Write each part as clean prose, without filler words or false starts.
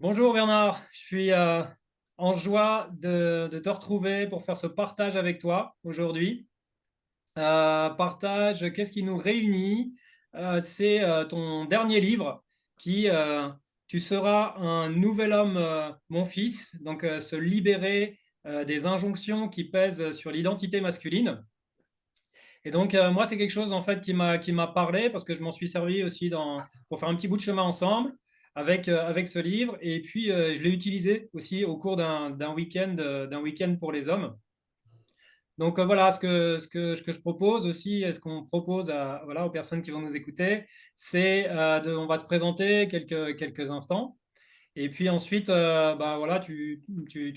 Bonjour Bernard, je suis en joie de te retrouver pour faire ce partage avec toi aujourd'hui. Partage, qu'est-ce qui nous réunit? C'est ton dernier livre qui, Tu seras un nouvel homme, mon fils, donc se libérer des injonctions qui pèsent sur l'identité masculine. Et donc, moi, c'est quelque chose en fait qui m'a parlé parce que je m'en suis servi aussi pour faire un petit bout de chemin ensemble avec ce livre. Et puis, je l'ai utilisé aussi au cours d'un week-end pour les hommes. Donc, voilà, ce que je propose aussi, ce qu'on propose voilà, aux personnes qui vont nous écouter, on va te présenter quelques instants. Et puis ensuite, bah, voilà, tu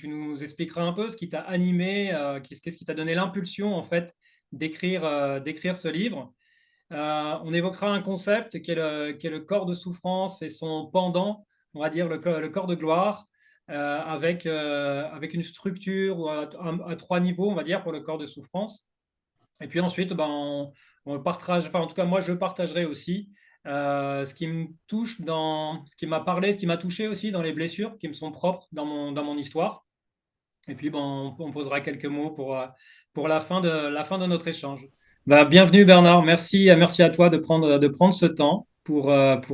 nous expliqueras un peu ce qui t'a animé, qu'est-ce qui t'a donné l'impulsion en fait d'écrire ce livre. On évoquera un concept qui est le corps de souffrance et son pendant, on va dire le corps de gloire, avec une structure ou à trois niveaux, on va dire, pour le corps de souffrance. Et puis ensuite, ben, on partage, enfin en tout cas moi je partagerai aussi ce qui me touche ce qui m'a parlé, ce qui m'a touché aussi dans les blessures qui me sont propres dans mon histoire. Et puis ben, on posera quelques mots pour la fin de notre échange. Ben, bienvenue Bernard, merci à toi de prendre ce temps pour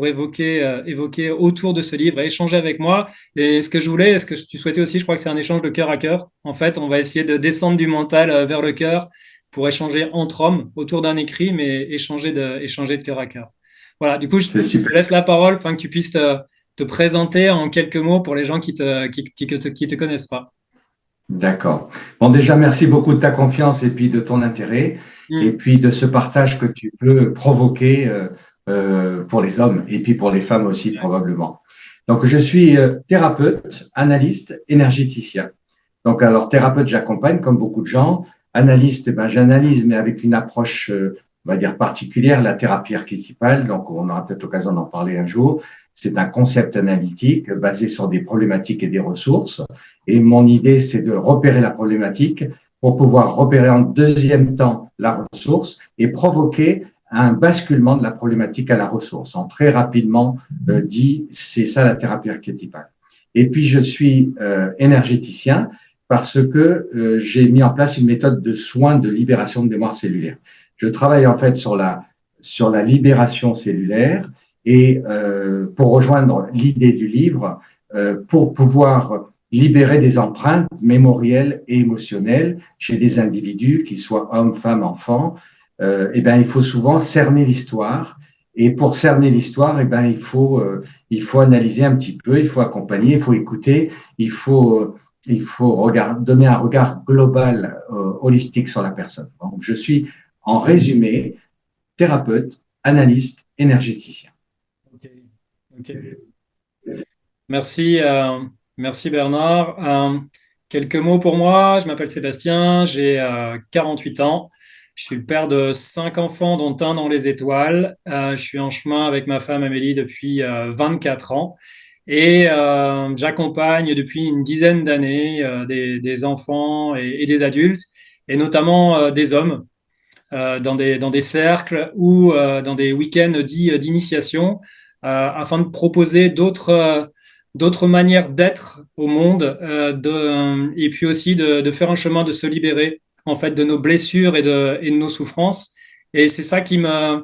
évoquer autour de ce livre et échanger avec moi. Et ce que tu souhaitais aussi, je crois que c'est un échange de cœur à cœur. En fait, on va essayer de descendre du mental vers le cœur pour échanger entre hommes autour d'un écrit, mais échanger de cœur à cœur. Voilà, du coup, je C'est te super. laisse la parole afin que tu puisses te présenter en quelques mots pour les gens qui te connaissent pas. D'accord. Bon, déjà, merci beaucoup de ta confiance et puis de ton intérêt et Hmm. puis de ce partage que tu peux provoquer pour les hommes et puis pour les femmes aussi probablement. Donc, je suis thérapeute, analyste, énergéticien. Donc, alors, thérapeute, j'accompagne comme beaucoup de gens. Analyste, ben, j'analyse, mais avec une approche, on va dire, particulière, la thérapie archétypale. Donc, on aura peut-être l'occasion d'en parler un jour. C'est un concept analytique basé sur des problématiques et des ressources. Et mon idée, c'est de repérer la problématique pour pouvoir repérer en deuxième temps la ressource et provoquer un basculement de la problématique à la ressource. En très rapidement dit, c'est ça la thérapie archétypale. Et puis, je suis énergéticien parce que j'ai mis en place une méthode de soins de libération de mémoire cellulaire. Je travaille en fait sur la libération cellulaire et pour rejoindre l'idée du livre, pour pouvoir libérer des empreintes mémorielles et émotionnelles chez des individus, qu'ils soient hommes, femmes, enfants, eh ben, il faut souvent cerner l'histoire. Et pour cerner l'histoire, eh ben, il faut analyser un petit peu, il faut accompagner, il faut écouter, il faut, donner un regard global, holistique sur la personne. Donc, je suis, en résumé, thérapeute, analyste, énergéticien. Ok. Ok. Merci, merci Bernard. Quelques mots pour moi. Je m'appelle Sébastien, j'ai 48 ans. Je suis le père de 5 enfants, dont un dans les étoiles. Je suis en chemin avec ma femme Amélie depuis 24 ans. Et j'accompagne depuis une dizaine d'années des enfants et des adultes, et notamment des hommes, dans des cercles ou dans des week-ends dits d'initiation, afin de proposer d'autres manières d'être au monde, et puis aussi de faire un chemin de se libérer en fait de nos blessures et de nos souffrances. Et c'est ça qui me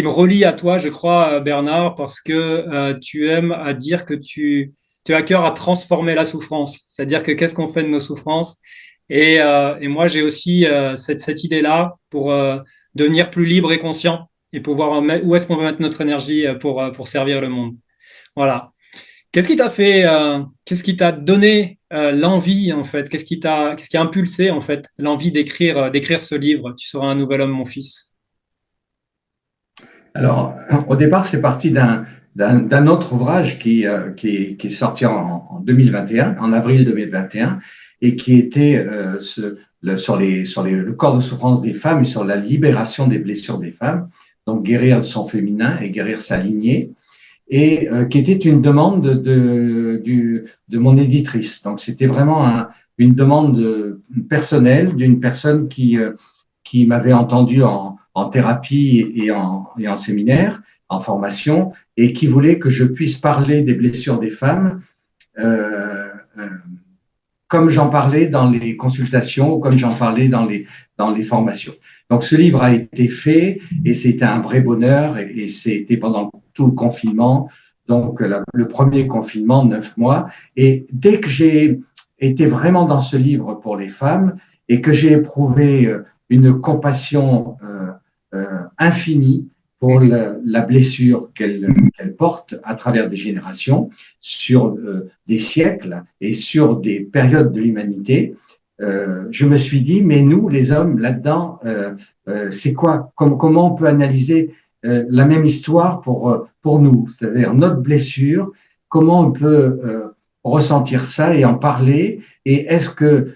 relie à toi, je crois, Bernard, parce que tu aimes à dire que tu as à cœur à transformer la souffrance. C'est-à-dire que qu'est-ce qu'on fait de nos souffrances? Et moi, j'ai aussi cette idée-là pour devenir plus libre et conscient et pouvoir où est-ce qu'on veut mettre notre énergie pour servir le monde. Voilà. Qu'est-ce qui t'a donné l'envie, en fait? Qu'est-ce qui a impulsé, en fait, l'envie d'écrire ce livre? Tu seras un nouvel homme, mon fils. Alors, au départ, c'est parti d'un autre ouvrage qui est sorti en 2021, en avril 2021, et qui était le corps de souffrance des femmes et sur la libération des blessures des femmes, donc guérir son féminin et guérir sa lignée, et qui était une demande de mon éditrice. Donc, c'était vraiment une demande personnelle d'une personne qui m'avait entendu en thérapie et en séminaire, en formation et qui voulait que je puisse parler des blessures des femmes comme j'en parlais dans les consultations, comme j'en parlais dans les formations. Donc, ce livre a été fait et c'était un vrai bonheur et c'était pendant tout le confinement. Donc, le premier confinement, 9 mois. Et dès que j'ai été vraiment dans ce livre pour les femmes et que j'ai éprouvé une compassion infinie pour la blessure qu'elle porte à travers des générations, sur des siècles et sur des périodes de l'humanité, je me suis dit, mais nous, les hommes, là-dedans, c'est quoi? Comment on peut analyser la même histoire pour nous? C'est-à-dire notre blessure, comment on peut ressentir ça et en parler? Et est-ce que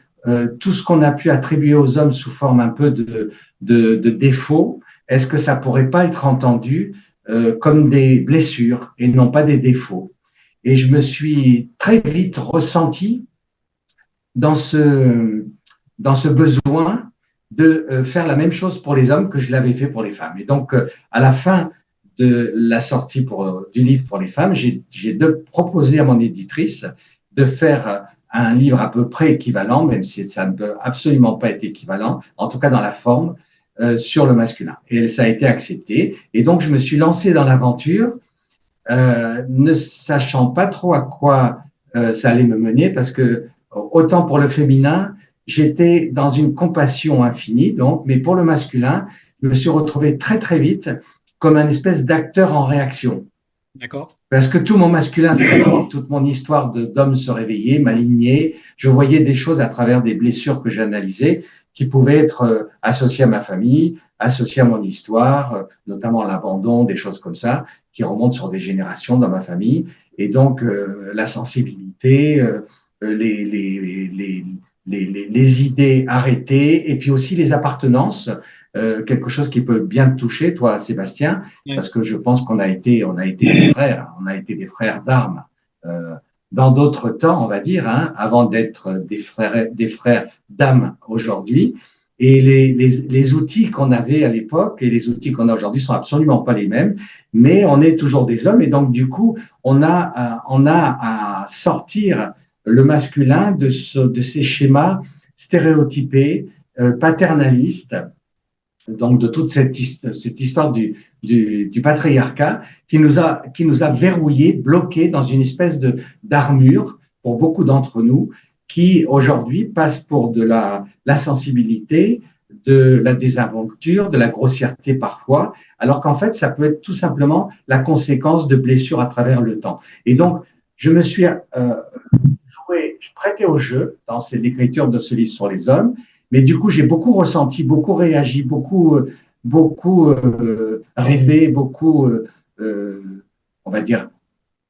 tout ce qu'on a pu attribuer aux hommes sous forme un peu de défauts, est-ce que ça pourrait pas être entendu comme des blessures et non pas des défauts? Et je me suis très vite ressenti dans ce besoin de faire la même chose pour les hommes que je l'avais fait pour les femmes. Et donc, à la fin de la sortie du livre pour les femmes, j'ai proposé à mon éditrice de faire un livre à peu près équivalent, même si ça ne peut absolument pas être équivalent, en tout cas dans la forme, sur le masculin. Et ça a été accepté. Et donc, je me suis lancé dans l'aventure, ne sachant pas trop à quoi ça allait me mener, parce que autant pour le féminin, j'étais dans une compassion infinie, donc, mais pour le masculin, je me suis retrouvé très très vite comme un espèce d'acteur en réaction. D'accord. Parce que tout mon masculin se réveillait, toute mon histoire d'homme se réveillait, m'alignait. Je voyais des choses à travers des blessures que j'analysais qui pouvaient être associées à ma famille, associées à mon histoire, notamment l'abandon, des choses comme ça, qui remontent sur des générations dans ma famille. Et donc, la sensibilité, les idées arrêtées, et puis aussi les appartenances, quelque chose qui peut bien te toucher, toi, Sébastien, parce que je pense qu'on a été des frères, on a été des frères d'armes dans d'autres temps, on va dire, hein, avant d'être des frères d'âme aujourd'hui. Et les outils qu'on avait à l'époque et les outils qu'on a aujourd'hui sont absolument pas les mêmes, mais on est toujours des hommes et donc du coup, on a à sortir le masculin de ces schémas stéréotypés, paternalistes, donc de toute cette histoire du patriarcat qui nous a verrouillés, bloqués dans une espèce d'armure pour beaucoup d'entre nous qui aujourd'hui passent pour de la sensibilité, de la désinvolture, de la grossièreté parfois, alors qu'en fait ça peut être tout simplement la conséquence de blessures à travers le temps. Et donc je me suis je prêtais au jeu dans l'écriture de ce livre sur les hommes. Mais du coup, j'ai beaucoup ressenti, beaucoup réagi, beaucoup rêvé, beaucoup, on va dire,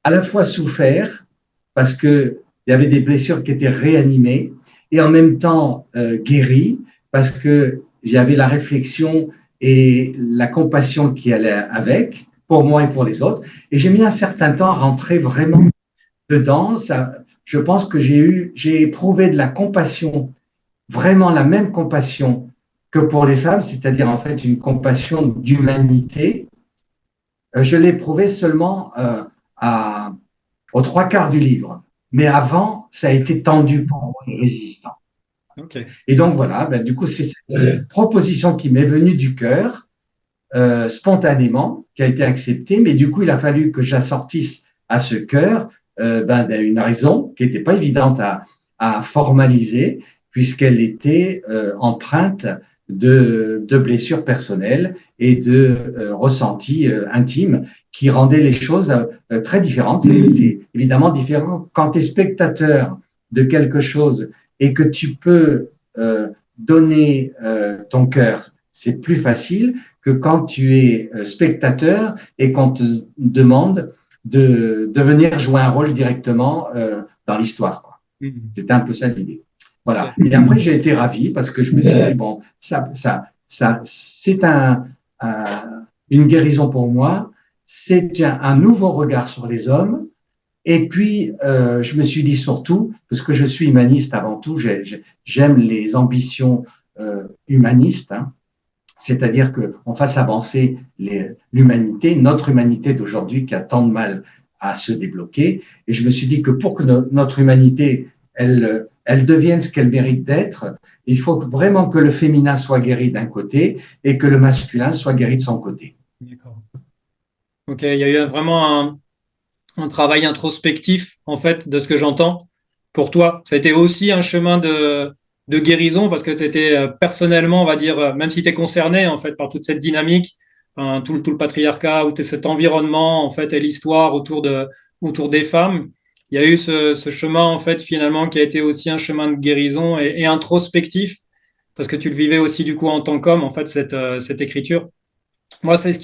à la fois souffert, parce qu'il y avait des blessures qui étaient réanimées, et en même temps guéries, parce qu'il y avait la réflexion et la compassion qui allait avec, pour moi et pour les autres. Et j'ai mis un certain temps à rentrer vraiment dedans. Je pense que j'ai éprouvé de la compassion, vraiment la même compassion que pour les femmes, c'est-à-dire en fait une compassion d'humanité. Je l'ai éprouvé seulement aux trois quarts du livre. Mais avant, ça a été tendu pour moi et résistant. Okay. Et donc voilà, du coup, c'est cette proposition qui m'est venue du cœur, spontanément, qui a été acceptée, mais du coup, il a fallu que j'assortisse à ce cœur une raison qui n'était pas évidente à formaliser, puisqu'elle était empreinte de blessures personnelles et de ressentis intimes qui rendaient les choses très différentes. C'est évidemment différent quand tu es spectateur de quelque chose et que tu peux donner ton cœur, c'est plus facile que quand tu es spectateur et qu'on te demande de venir jouer un rôle directement dans l'histoire, quoi. C'était un peu ça l'idée. Voilà. Et après, j'ai été ravi parce que je me suis dit, bon, ça c'est une guérison pour moi. C'est un nouveau regard sur les hommes. Et puis, je me suis dit surtout, parce que je suis humaniste avant tout, j'aime les ambitions humanistes, hein, c'est-à-dire qu'on fasse avancer l'humanité, notre humanité d'aujourd'hui qui a tant de mal à se débloquer. Et je me suis dit que pour que notre humanité, elle devienne ce qu'elle mérite d'être, il faut vraiment que le féminin soit guéri d'un côté et que le masculin soit guéri de son côté. D'accord. Ok, il y a eu vraiment un travail introspectif, en fait, de ce que j'entends pour toi. Ça a été aussi un chemin de guérison parce que tu étais personnellement, on va dire, même si tu es concerné, en fait, par toute cette dynamique, enfin, tout le patriarcat, ou cet environnement, en fait, et l'histoire autour des femmes, il y a eu ce chemin, en fait, finalement, qui a été aussi un chemin de guérison et introspectif parce que tu le vivais aussi, du coup, en tant qu'homme, en fait, cette écriture. Moi, c'est ce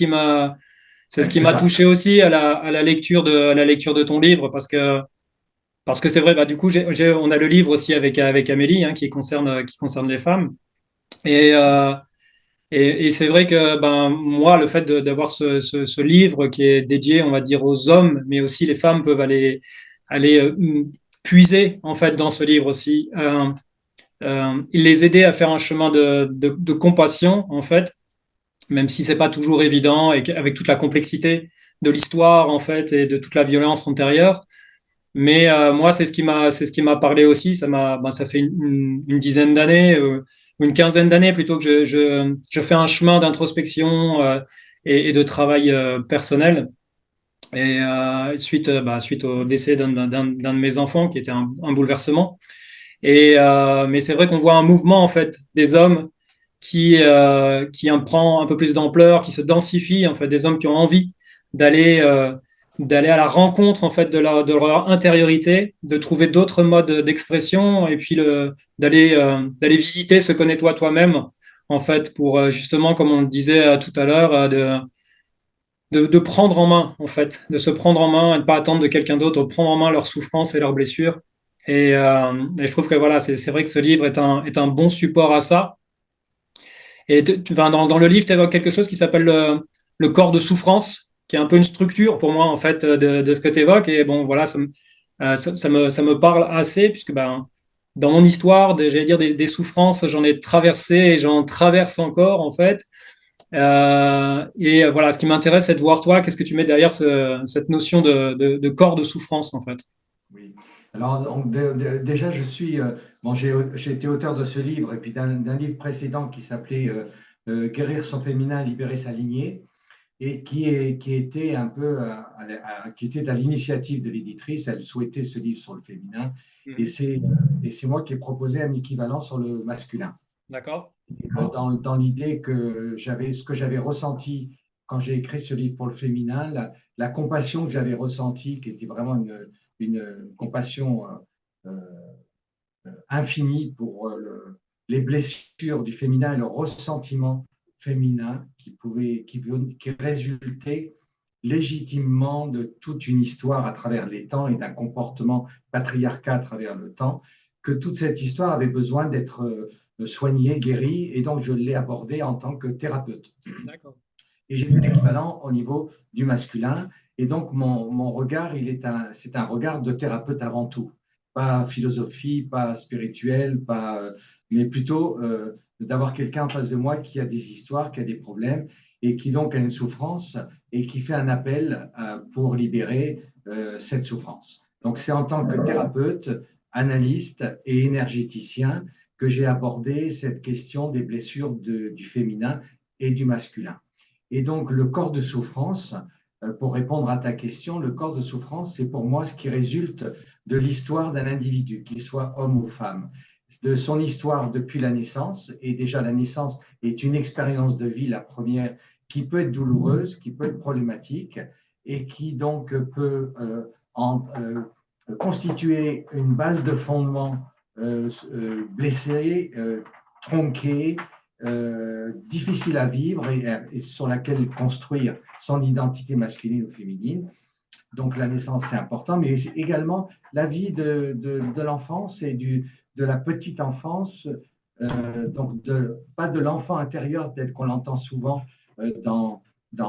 Ouais, qui c'est m'a ça. touché aussi à la lecture de ton livre, parce que c'est vrai, bah, du coup, on a le livre aussi avec Amélie, hein, qui concerne les femmes. Et, euh, et c'est vrai que ben, moi, le fait d'avoir ce livre qui est dédié, on va dire, aux hommes, mais aussi les femmes peuvent aller puiser, en fait, dans ce livre aussi. Il les aider à faire un chemin de compassion, en fait, même si c'est pas toujours évident et avec toute la complexité de l'histoire en fait et de toute la violence antérieure. Mais moi, c'est ce qui m'a parlé aussi. Ça fait une dizaine d'années, une quinzaine d'années plutôt que je fais un chemin d'introspection et de travail personnel. Et suite au décès d'un de mes enfants, qui était un bouleversement. Mais c'est vrai qu'on voit un mouvement en fait des hommes qui en prend un peu plus d'ampleur, qui se densifie en fait, des hommes qui ont envie d'aller d'aller à la rencontre en fait de leur intériorité, de trouver d'autres modes d'expression et puis d'aller visiter ce connais toi-même en fait pour justement comme on le disait tout à l'heure de prendre en main en fait, de se prendre en main et de pas attendre de quelqu'un d'autre, de prendre en main leurs souffrances et leurs blessures. Et je trouve que voilà, c'est vrai que ce livre est un bon support à ça. Et enfin, dans le livre, tu évoques quelque chose qui s'appelle le corps de souffrance, qui est un peu une structure pour moi, en fait, de ce que tu évoques. Et bon, voilà, ça me parle assez, puisque ben, dans mon histoire, j'allais dire des souffrances, j'en ai traversé et j'en traverse encore, en fait. Voilà, ce qui m'intéresse, c'est de voir toi, qu'est-ce que tu mets derrière cette notion de corps de souffrance, en fait. Oui. Alors, donc, déjà, bon, j'ai été auteur de ce livre et puis d'un livre précédent qui s'appelait Guérir son féminin, libérer sa lignée, et qui était un peu qui était à l'initiative de l'éditrice. Elle souhaitait ce livre sur le féminin, et Mhm. c'est moi qui ai proposé un équivalent sur le masculin. D'accord? Dans l'idée que ce que j'avais ressenti quand j'ai écrit ce livre pour le féminin, la compassion que j'avais ressentie, qui était vraiment une compassion infinie pour les blessures du féminin et le ressentiment féminin qui résultait légitimement de toute une histoire à travers les temps et d'un comportement patriarcal à travers le temps, que toute cette histoire avait besoin d'être soignée, guérie, et donc je l'ai abordée en tant que thérapeute. D'accord. Et j'ai fait l'équivalent au niveau du masculin. Et donc, mon regard, c'est un regard de thérapeute avant tout. Pas philosophie, pas spirituel, mais plutôt d'avoir quelqu'un en face de moi qui a des histoires, qui a des problèmes et qui donc a une souffrance et qui fait un appel pour libérer cette souffrance. Donc, c'est en tant que thérapeute, analyste et énergéticien que j'ai abordé cette question des blessures du féminin et du masculin. Et donc, le corps de souffrance, pour répondre à ta question, le corps de souffrance, c'est pour moi ce qui résulte de l'histoire d'un individu, qu'il soit homme ou femme, de son histoire depuis la naissance. Et déjà, la naissance est une expérience de vie, la première, qui peut être douloureuse, qui peut être problématique, et qui donc peut constituer une base de fondement blessée, tronquée, difficile à vivre et sur laquelle construire son identité masculine ou féminine. Donc la naissance, c'est important, mais c'est également la vie de l'enfance et de la petite enfance, donc pas de l'enfant intérieur tel qu'on l'entend souvent dans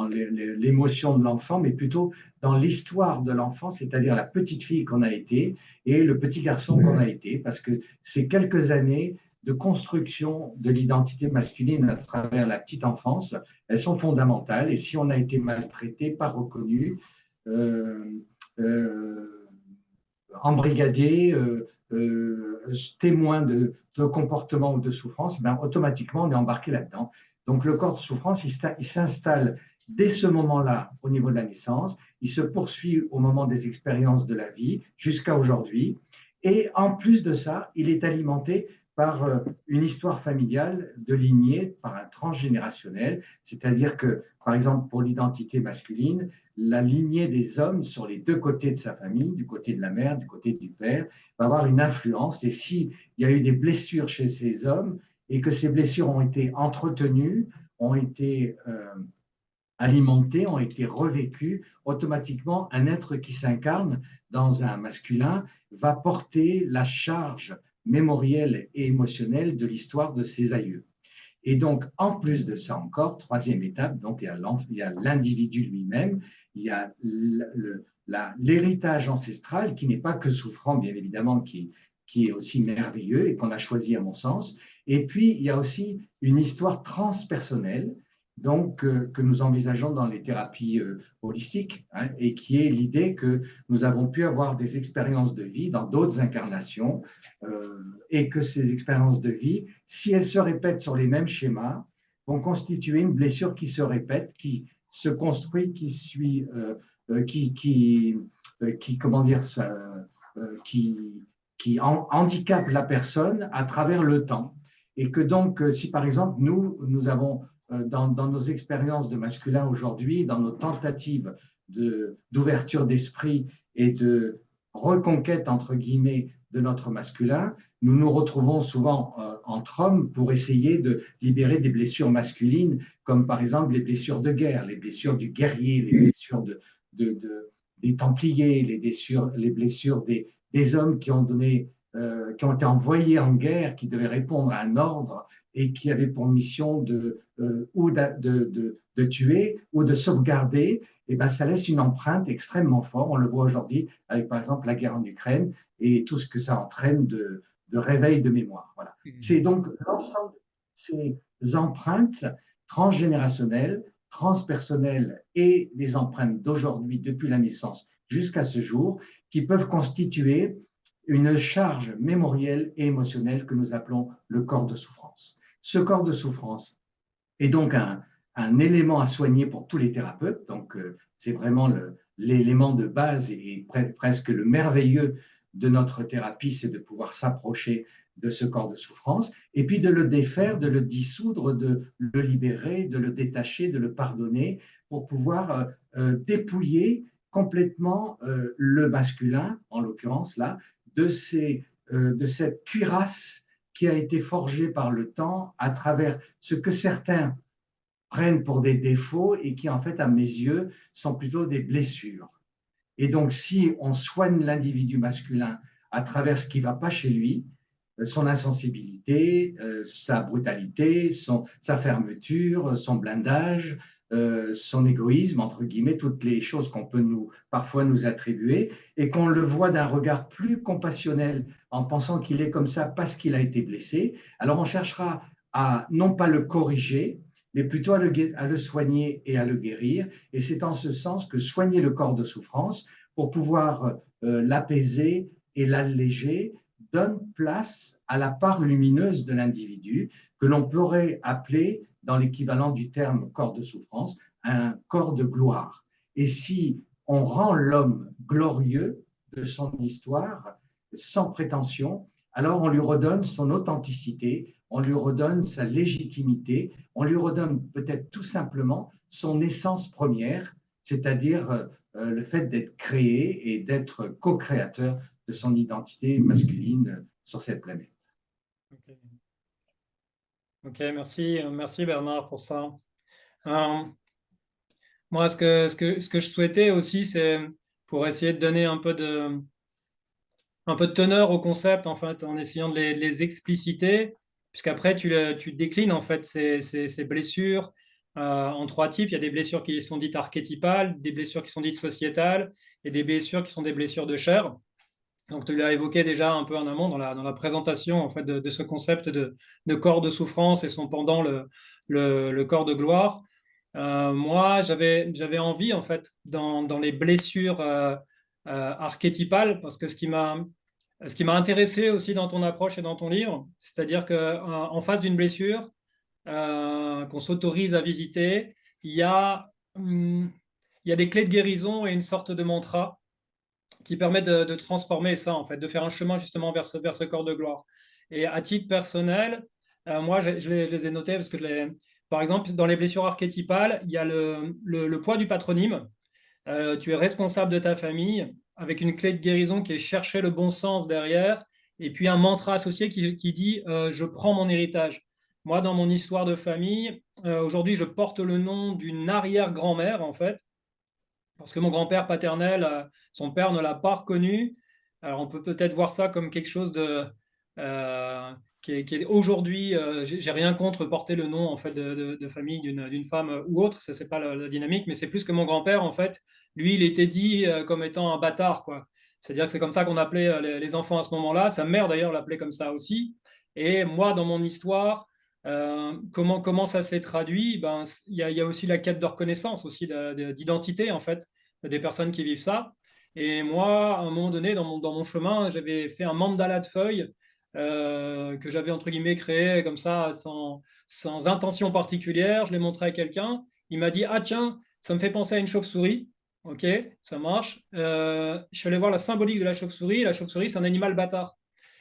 l'émotion de l'enfant, mais plutôt dans l'histoire de l'enfant, c'est-à-dire la petite fille qu'on a été et le petit garçon qu'on a été, parce que ces quelques années de construction de l'identité masculine à travers la petite enfance, elles sont fondamentales. Et si on a été maltraité, pas reconnu, euh, euh, embrigadé, témoin de comportement ou de souffrance, ben, automatiquement, on est embarqué là-dedans. Donc, le corps de souffrance, il s'installe dès ce moment-là au niveau de la naissance, il se poursuit au moment des expériences de la vie jusqu'à aujourd'hui. Et en plus de ça, il est alimenté par une histoire familiale de lignée, par un transgénérationnel, c'est-à-dire que, par exemple, pour l'identité masculine, la lignée des hommes sur les deux côtés de sa famille, du côté de la mère, du côté du père, va avoir une influence. Et s'il y a eu des blessures chez ces hommes et que ces blessures ont été entretenues, ont été alimentées, ont été revécues, automatiquement, un être qui s'incarne dans un masculin va porter la charge mémorielle et émotionnelle de l'histoire de ses aïeux. Et donc, en plus de ça encore, troisième étape, donc il y a l'individu lui-même, il y a l'héritage ancestral qui n'est pas que souffrant, bien évidemment, qui est aussi merveilleux et qu'on a choisi à mon sens. Et puis, il y a aussi une histoire transpersonnelle, donc que nous envisageons dans les thérapies holistiques, hein, et qui est l'idée que nous avons pu avoir des expériences de vie dans d'autres incarnations, et que ces expériences de vie, si elles se répètent sur les mêmes schémas, vont constituer une blessure qui se répète, qui se construit, qui suit, comment dire ça, qui, handicape la personne à travers le temps. Et que donc, si par exemple, nous avons, dans nos expériences de masculin aujourd'hui, dans nos tentatives d'ouverture d'esprit et de reconquête, entre guillemets, de notre masculin, nous nous retrouvons souvent entre hommes pour essayer de libérer des blessures masculines, comme par exemple les blessures de guerre, les blessures du guerrier, les blessures des Templiers, les blessures des hommes qui ont qui ont été envoyés en guerre, qui devaient répondre à un ordre et qui avaient pour mission de tuer ou de sauvegarder. Et ben, ça laisse une empreinte extrêmement forte. On le voit aujourd'hui avec, par exemple, la guerre en Ukraine et tout ce que ça entraîne de réveil de mémoire. Voilà. C'est donc l'ensemble de ces empreintes transgénérationnelles, transpersonnelles et les empreintes d'aujourd'hui, depuis la naissance jusqu'à ce jour, qui peuvent constituer une charge mémorielle et émotionnelle que nous appelons le corps de souffrance. Ce corps de souffrance est donc un élément à soigner pour tous les thérapeutes. Donc, c'est vraiment l'élément de base et presque le merveilleux de notre thérapie, c'est de pouvoir s'approcher de ce corps de souffrance et puis de le défaire, de le dissoudre, de le libérer, de le détacher, de le pardonner pour pouvoir dépouiller complètement le masculin, en l'occurrence là, de cette cuirasse qui a été forgée par le temps à travers ce que certains prennent pour des défauts et qui, en fait, à mes yeux, sont plutôt des blessures. Et donc, si on soigne l'individu masculin à travers ce qui ne va pas chez lui, son insensibilité, sa brutalité, sa fermeture, son blindage, son égoïsme, entre guillemets, toutes les choses qu'on peut parfois nous attribuer, et qu'on le voit d'un regard plus compassionnel en pensant qu'il est comme ça parce qu'il a été blessé, alors on cherchera à non pas le corriger, mais plutôt à le soigner et à le guérir. Et c'est en ce sens que soigner le corps de souffrance pour pouvoir l'apaiser et l'alléger donne place à la part lumineuse de l'individu que l'on pourrait appeler, dans l'équivalent du terme corps de souffrance, un corps de gloire. Et si on rend l'homme glorieux de son histoire, sans prétention, alors on lui redonne son authenticité, on lui redonne sa légitimité, on lui redonne peut-être tout simplement son essence première, c'est-à-dire le fait d'être créé et d'être co-créateur de son identité masculine sur cette planète. Okay. Ok, merci Bernard pour ça. Euh, Moi, ce que je souhaitais aussi, c'est pour essayer de donner un peu de teneur au concept, en fait, en essayant de les expliciter, puisqu'après, tu déclines, en fait, ces blessures en trois types. Il y a des blessures qui sont dites archétypales, des blessures qui sont dites sociétales, et des blessures qui sont des blessures de chair. Donc, tu l'as évoqué déjà un peu en amont dans la présentation en fait, de ce concept de corps de souffrance et son pendant, le corps de gloire. Moi, j'avais envie, en fait, dans les blessures archétypales, parce que ce qui m'a intéressé aussi dans ton approche et dans ton livre, c'est-à-dire qu'en face d'une blessure qu'on s'autorise à visiter, il y a, hum, il y a des clés de guérison et une sorte de mantra qui permet de transformer ça, en fait, de faire un chemin justement vers ce corps de gloire. Et à titre personnel, moi, je les ai notés parce que, par exemple, dans les blessures archétypales, il y a le poids du patronyme. Tu es responsable de ta famille avec une clé de guérison qui est chercher le bon sens derrière, et puis un mantra associé qui dit je prends mon héritage. Moi, dans mon histoire de famille, aujourd'hui, je porte le nom d'une arrière-grand-mère, en fait, parce que mon grand-père paternel, son père ne l'a pas reconnu. Alors on peut peut-être voir ça comme quelque chose qui est aujourd'hui, j'ai rien contre porter le nom en fait de famille d'une femme ou autre, ça c'est pas la dynamique, mais c'est plus que mon grand-père en fait, lui il était dit comme étant un bâtard quoi. C'est-à-dire que c'est comme ça qu'on appelait les enfants à ce moment-là. Sa mère d'ailleurs l'appelait comme ça aussi. Et moi dans mon histoire, comment ça s'est traduit? Ben, il y a aussi la quête de reconnaissance, aussi d'identité, en fait, des personnes qui vivent ça. Et moi, à un moment donné, dans mon chemin, j'avais fait un mandala de feuilles que j'avais, entre guillemets, créé comme ça, sans intention particulière. Je l'ai montré à quelqu'un. Il m'a dit, ah tiens, ça me fait penser à une chauve-souris. Ok, ça marche. Je suis allé voir la symbolique de la chauve-souris. La chauve-souris, c'est un animal bâtard,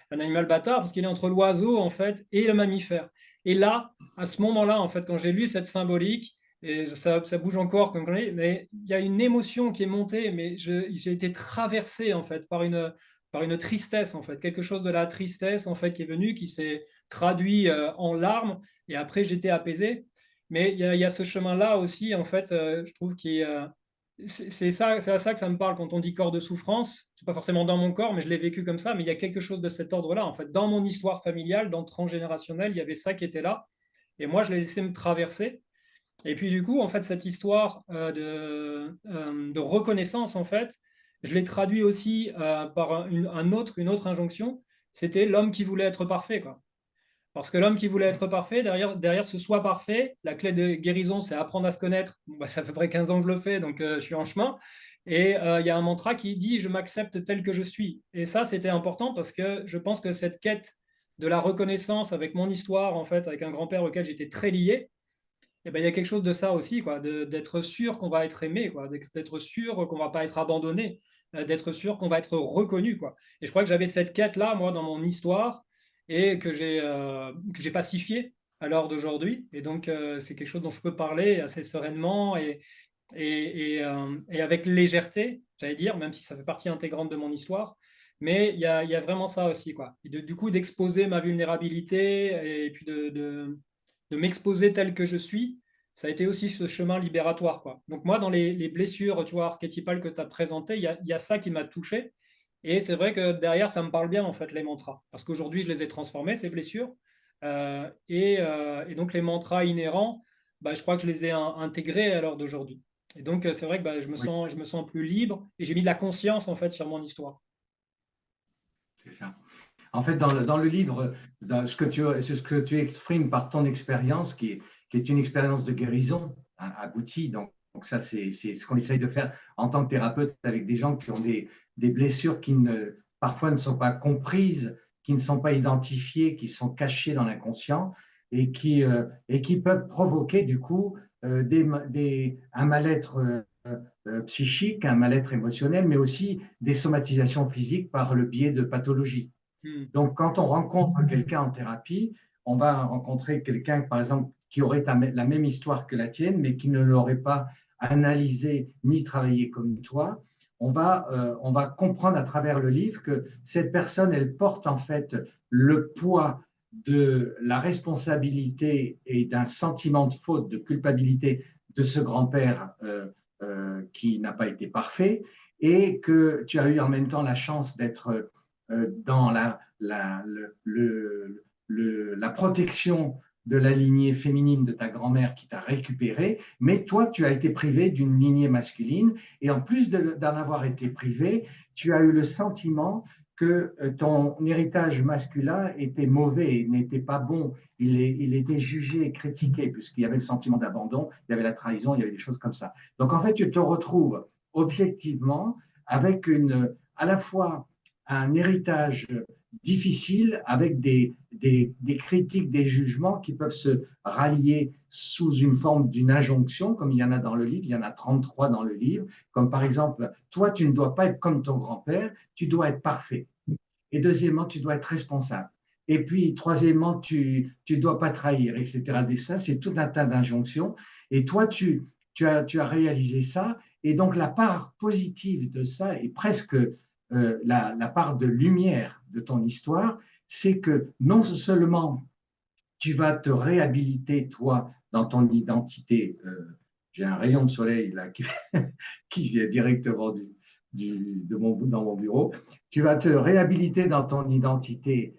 un animal bâtard parce qu'il est entre l'oiseau en fait et le mammifère. Et là, à ce moment-là, en fait, quand j'ai lu cette symbolique, et ça bouge encore, comme mais il y a une émotion qui est montée, mais j'ai été traversé en fait par une tristesse en fait, quelque chose de la tristesse en fait qui est venu, qui s'est traduit en larmes, et après j'étais apaisé. Mais il y a ce chemin-là aussi en fait, je trouve qui c'est ça, c'est à ça que ça me parle quand on dit corps de souffrance. C'est pas forcément dans mon corps, mais je l'ai vécu comme ça. Mais il y a quelque chose de cet ordre-là. En fait, dans mon histoire familiale, dans le transgénérationnel, il y avait ça qui était là. Et moi, je l'ai laissé me traverser. Et puis, du coup, en fait, cette histoire de reconnaissance, en fait, je l'ai traduit aussi par une autre injonction. C'était l'homme qui voulait être parfait, quoi. Parce que l'homme qui voulait être parfait, derrière ce soit parfait, la clé de guérison, c'est apprendre à se connaître. Bon, bah, ça fait près 15 ans que je le fais, donc je suis en chemin. Et il y a un mantra qui dit je m'accepte tel que je suis. Et ça, c'était important parce que je pense que cette quête de la reconnaissance avec mon histoire, en fait, avec un grand-père auquel j'étais très lié, eh ben, il y a quelque chose de ça aussi, quoi, d'être sûr qu'on va être aimé, quoi, d'être sûr qu'on va pas être abandonné, d'être sûr qu'on va être reconnu, quoi. Et je crois que j'avais cette quête-là, moi, dans mon histoire, et que j'ai pacifié à l'heure d'aujourd'hui. Et donc, c'est quelque chose dont je peux parler assez sereinement et avec légèreté, j'allais dire, même si ça fait partie intégrante de mon histoire. Mais il y a vraiment ça aussi, quoi. Et du coup, d'exposer ma vulnérabilité et puis de m'exposer tel que je suis, ça a été aussi ce chemin libératoire, quoi. Donc moi, dans les blessures, tu vois, archétypales que tu as présentées, il y a ça qui m'a touché. Et c'est vrai que derrière, ça me parle bien, en fait, les mantras. Parce qu'aujourd'hui, je les ai transformés, ces blessures. Et donc, les mantras inhérents, bah, je crois que je les ai intégrés à l'heure d'aujourd'hui. Et donc, c'est vrai que bah, Oui, je me sens plus libre et j'ai mis de la conscience, en fait, sur mon histoire. c'est ça. En fait, dans le livre, dans ce que tu exprimes par ton expérience, qui est une expérience de guérison hein, aboutie, donc ça, c'est ce qu'on essaye de faire en tant que thérapeute avec des gens qui ont des blessures qui parfois ne sont pas comprises, qui ne sont pas identifiées, qui sont cachées dans l'inconscient et qui peuvent provoquer du coup un mal-être psychique, un mal-être émotionnel, mais aussi des somatisations physiques par le biais de pathologies. Hmm. Donc, quand on rencontre quelqu'un en thérapie, on va rencontrer quelqu'un, par exemple, qui aurait la même histoire que la tienne, mais qui ne l'aurait pas analysé ni travaillé comme toi. On va comprendre à travers le livre que cette personne, elle porte en fait le poids de la responsabilité et d'un sentiment de faute, de culpabilité de ce grand-père qui n'a pas été parfait, et que tu as eu en même temps la chance d'être dans la protection de la lignée féminine de ta grand-mère qui t'a récupéré, mais toi, tu as été privé d'une lignée masculine, et en plus d'en avoir été privé, tu as eu le sentiment que ton héritage masculin était mauvais, n'était pas bon, il était jugé et critiqué, puisqu'il y avait le sentiment d'abandon, il y avait la trahison, il y avait des choses comme ça. Donc en fait, tu te retrouves objectivement avec à la fois un héritage difficile avec des critiques, des jugements qui peuvent se rallier sous une forme d'une injonction, comme il y en a dans le livre, il y en a 33 dans le livre, comme par exemple, toi, tu ne dois pas être comme ton grand-père, tu dois être parfait. Et deuxièmement, tu dois être responsable. Et puis, troisièmement, tu ne dois pas trahir, etc. Et ça, c'est tout un tas d'injonctions. Et toi, tu as réalisé ça. Et donc, la part positive de ça est presque la part de lumière de ton histoire, c'est que non seulement tu vas te réhabiliter, toi, dans ton identité. J'ai un rayon de soleil là qui vient directement dans mon bureau. Tu vas te réhabiliter dans ton identité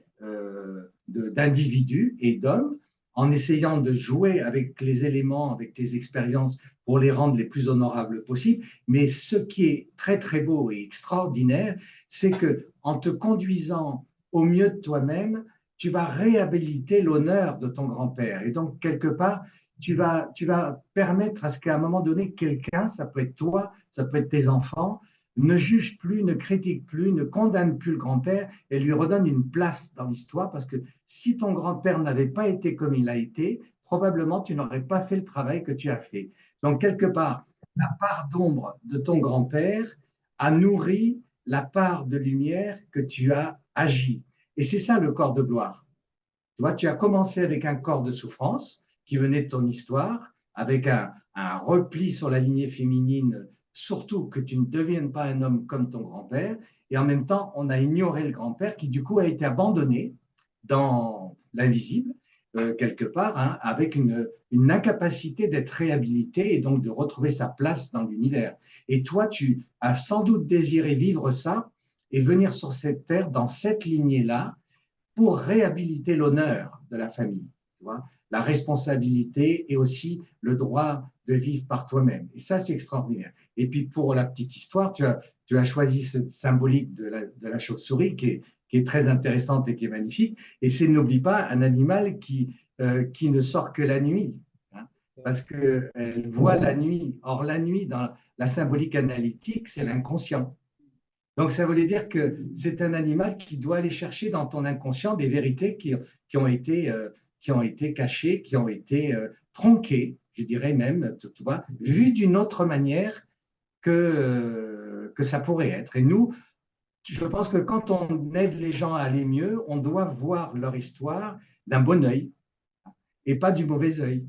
d'individu et d'homme en essayant de jouer avec les éléments, avec tes expériences pour les rendre les plus honorables possibles. Mais ce qui est très, très beau et extraordinaire, c'est que en te conduisant au mieux de toi-même, tu vas réhabiliter l'honneur de ton grand-père. Et donc, quelque part, tu vas permettre à ce qu'à un moment donné, quelqu'un, ça peut être toi, ça peut être tes enfants, ne juge plus, ne critique plus, ne condamne plus le grand-père et lui redonne une place dans l'histoire, parce que si ton grand-père n'avait pas été comme il a été, probablement tu n'aurais pas fait le travail que tu as fait. Donc, quelque part, la part d'ombre de ton grand-père a nourri la part de lumière que tu as agi. Et c'est ça le corps de gloire. Tu vois, tu as commencé avec un corps de souffrance qui venait de ton histoire, avec un repli sur la lignée féminine, surtout que tu ne deviennes pas un homme comme ton grand-père. Et en même temps, on a ignoré le grand-père qui, du coup, a été abandonné dans l'invisible, quelque part, hein, avec une incapacité d'être réhabilité et donc de retrouver sa place dans l'univers. Et toi, tu as sans doute désiré vivre ça et venir sur cette terre dans cette lignée-là pour réhabiliter l'honneur de la famille, tu vois, la responsabilité et aussi le droit de vivre par toi-même. Et ça, c'est extraordinaire. Et puis, pour la petite histoire, tu as choisi ce symbolique de la chauve-souris qui est très intéressante et qui est magnifique. Et c'est, n'oublie pas, un animal qui ne sort que la nuit, hein, parce qu'elle voit la nuit. Or, la nuit, dans la symbolique analytique, c'est l'inconscient. Donc, ça voulait dire que c'est un animal qui doit aller chercher dans ton inconscient des vérités qui ont été cachées, qui ont été tronquées, je dirais même, tu vois, vues d'une autre manière que ça pourrait être. Et nous, je pense que quand on aide les gens à aller mieux, on doit voir leur histoire d'un bon œil et pas du mauvais œil,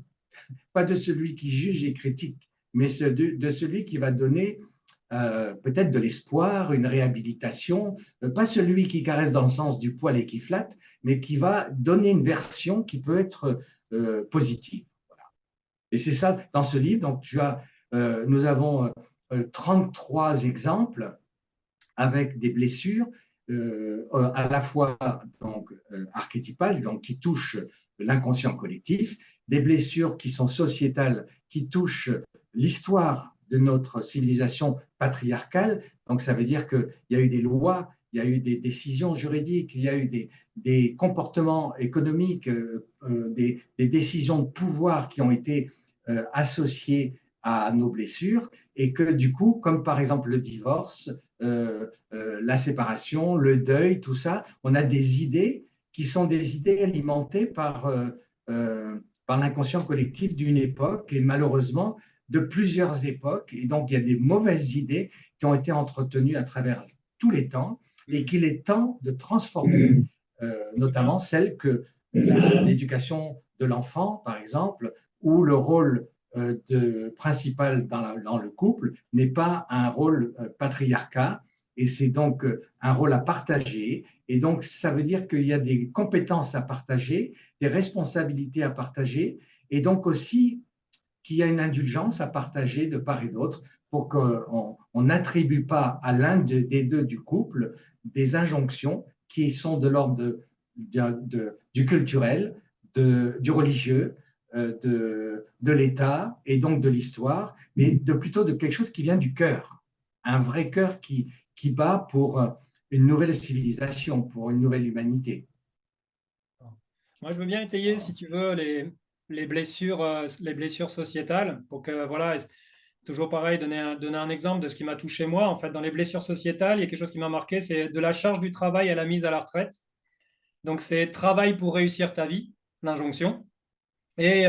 pas de celui qui juge et critique, mais de celui qui va donner peut-être de l'espoir, une réhabilitation, pas celui qui caresse dans le sens du poil et qui flatte, mais qui va donner une version qui peut être positive. Voilà. Et c'est ça dans ce livre. Donc, nous avons 33 exemples avec des blessures à la fois donc, archétypales, donc qui touchent l'inconscient collectif, des blessures qui sont sociétales, qui touchent l'histoire de notre civilisation patriarcale. Donc ça veut dire qu'il y a eu des lois, il y a eu des décisions juridiques, il y a eu des comportements économiques, des décisions de pouvoir qui ont été associées à nos blessures et que du coup, comme par exemple le divorce, la séparation, le deuil, tout ça, on a des idées qui sont des idées alimentées par l'inconscient collectif d'une époque et malheureusement de plusieurs époques. Et donc, il y a des mauvaises idées qui ont été entretenues à travers tous les temps et qu'il est temps de transformer, notamment celles que l'éducation de l'enfant, par exemple, ou le rôle principal dans le couple n'est pas un rôle patriarcat, et c'est donc un rôle à partager. Et donc, ça veut dire qu'il y a des compétences à partager, des responsabilités à partager, et donc aussi qu'il y a une indulgence à partager de part et d'autre pour qu'on n'attribue pas à l'un des deux du couple des injonctions qui sont de l'ordre du culturel, du religieux, de l'État et donc de l'histoire, mais plutôt de quelque chose qui vient du cœur, un vrai cœur qui bat pour une nouvelle civilisation, pour une nouvelle humanité. Moi, je veux bien étayer, si tu veux, les blessures sociétales pour que, voilà, toujours pareil, donner un exemple de ce qui m'a touché moi. En fait, dans les blessures sociétales, il y a quelque chose qui m'a marqué, c'est de la charge du travail à la mise à la retraite. Donc, c'est travail pour réussir ta vie, l'injonction. Et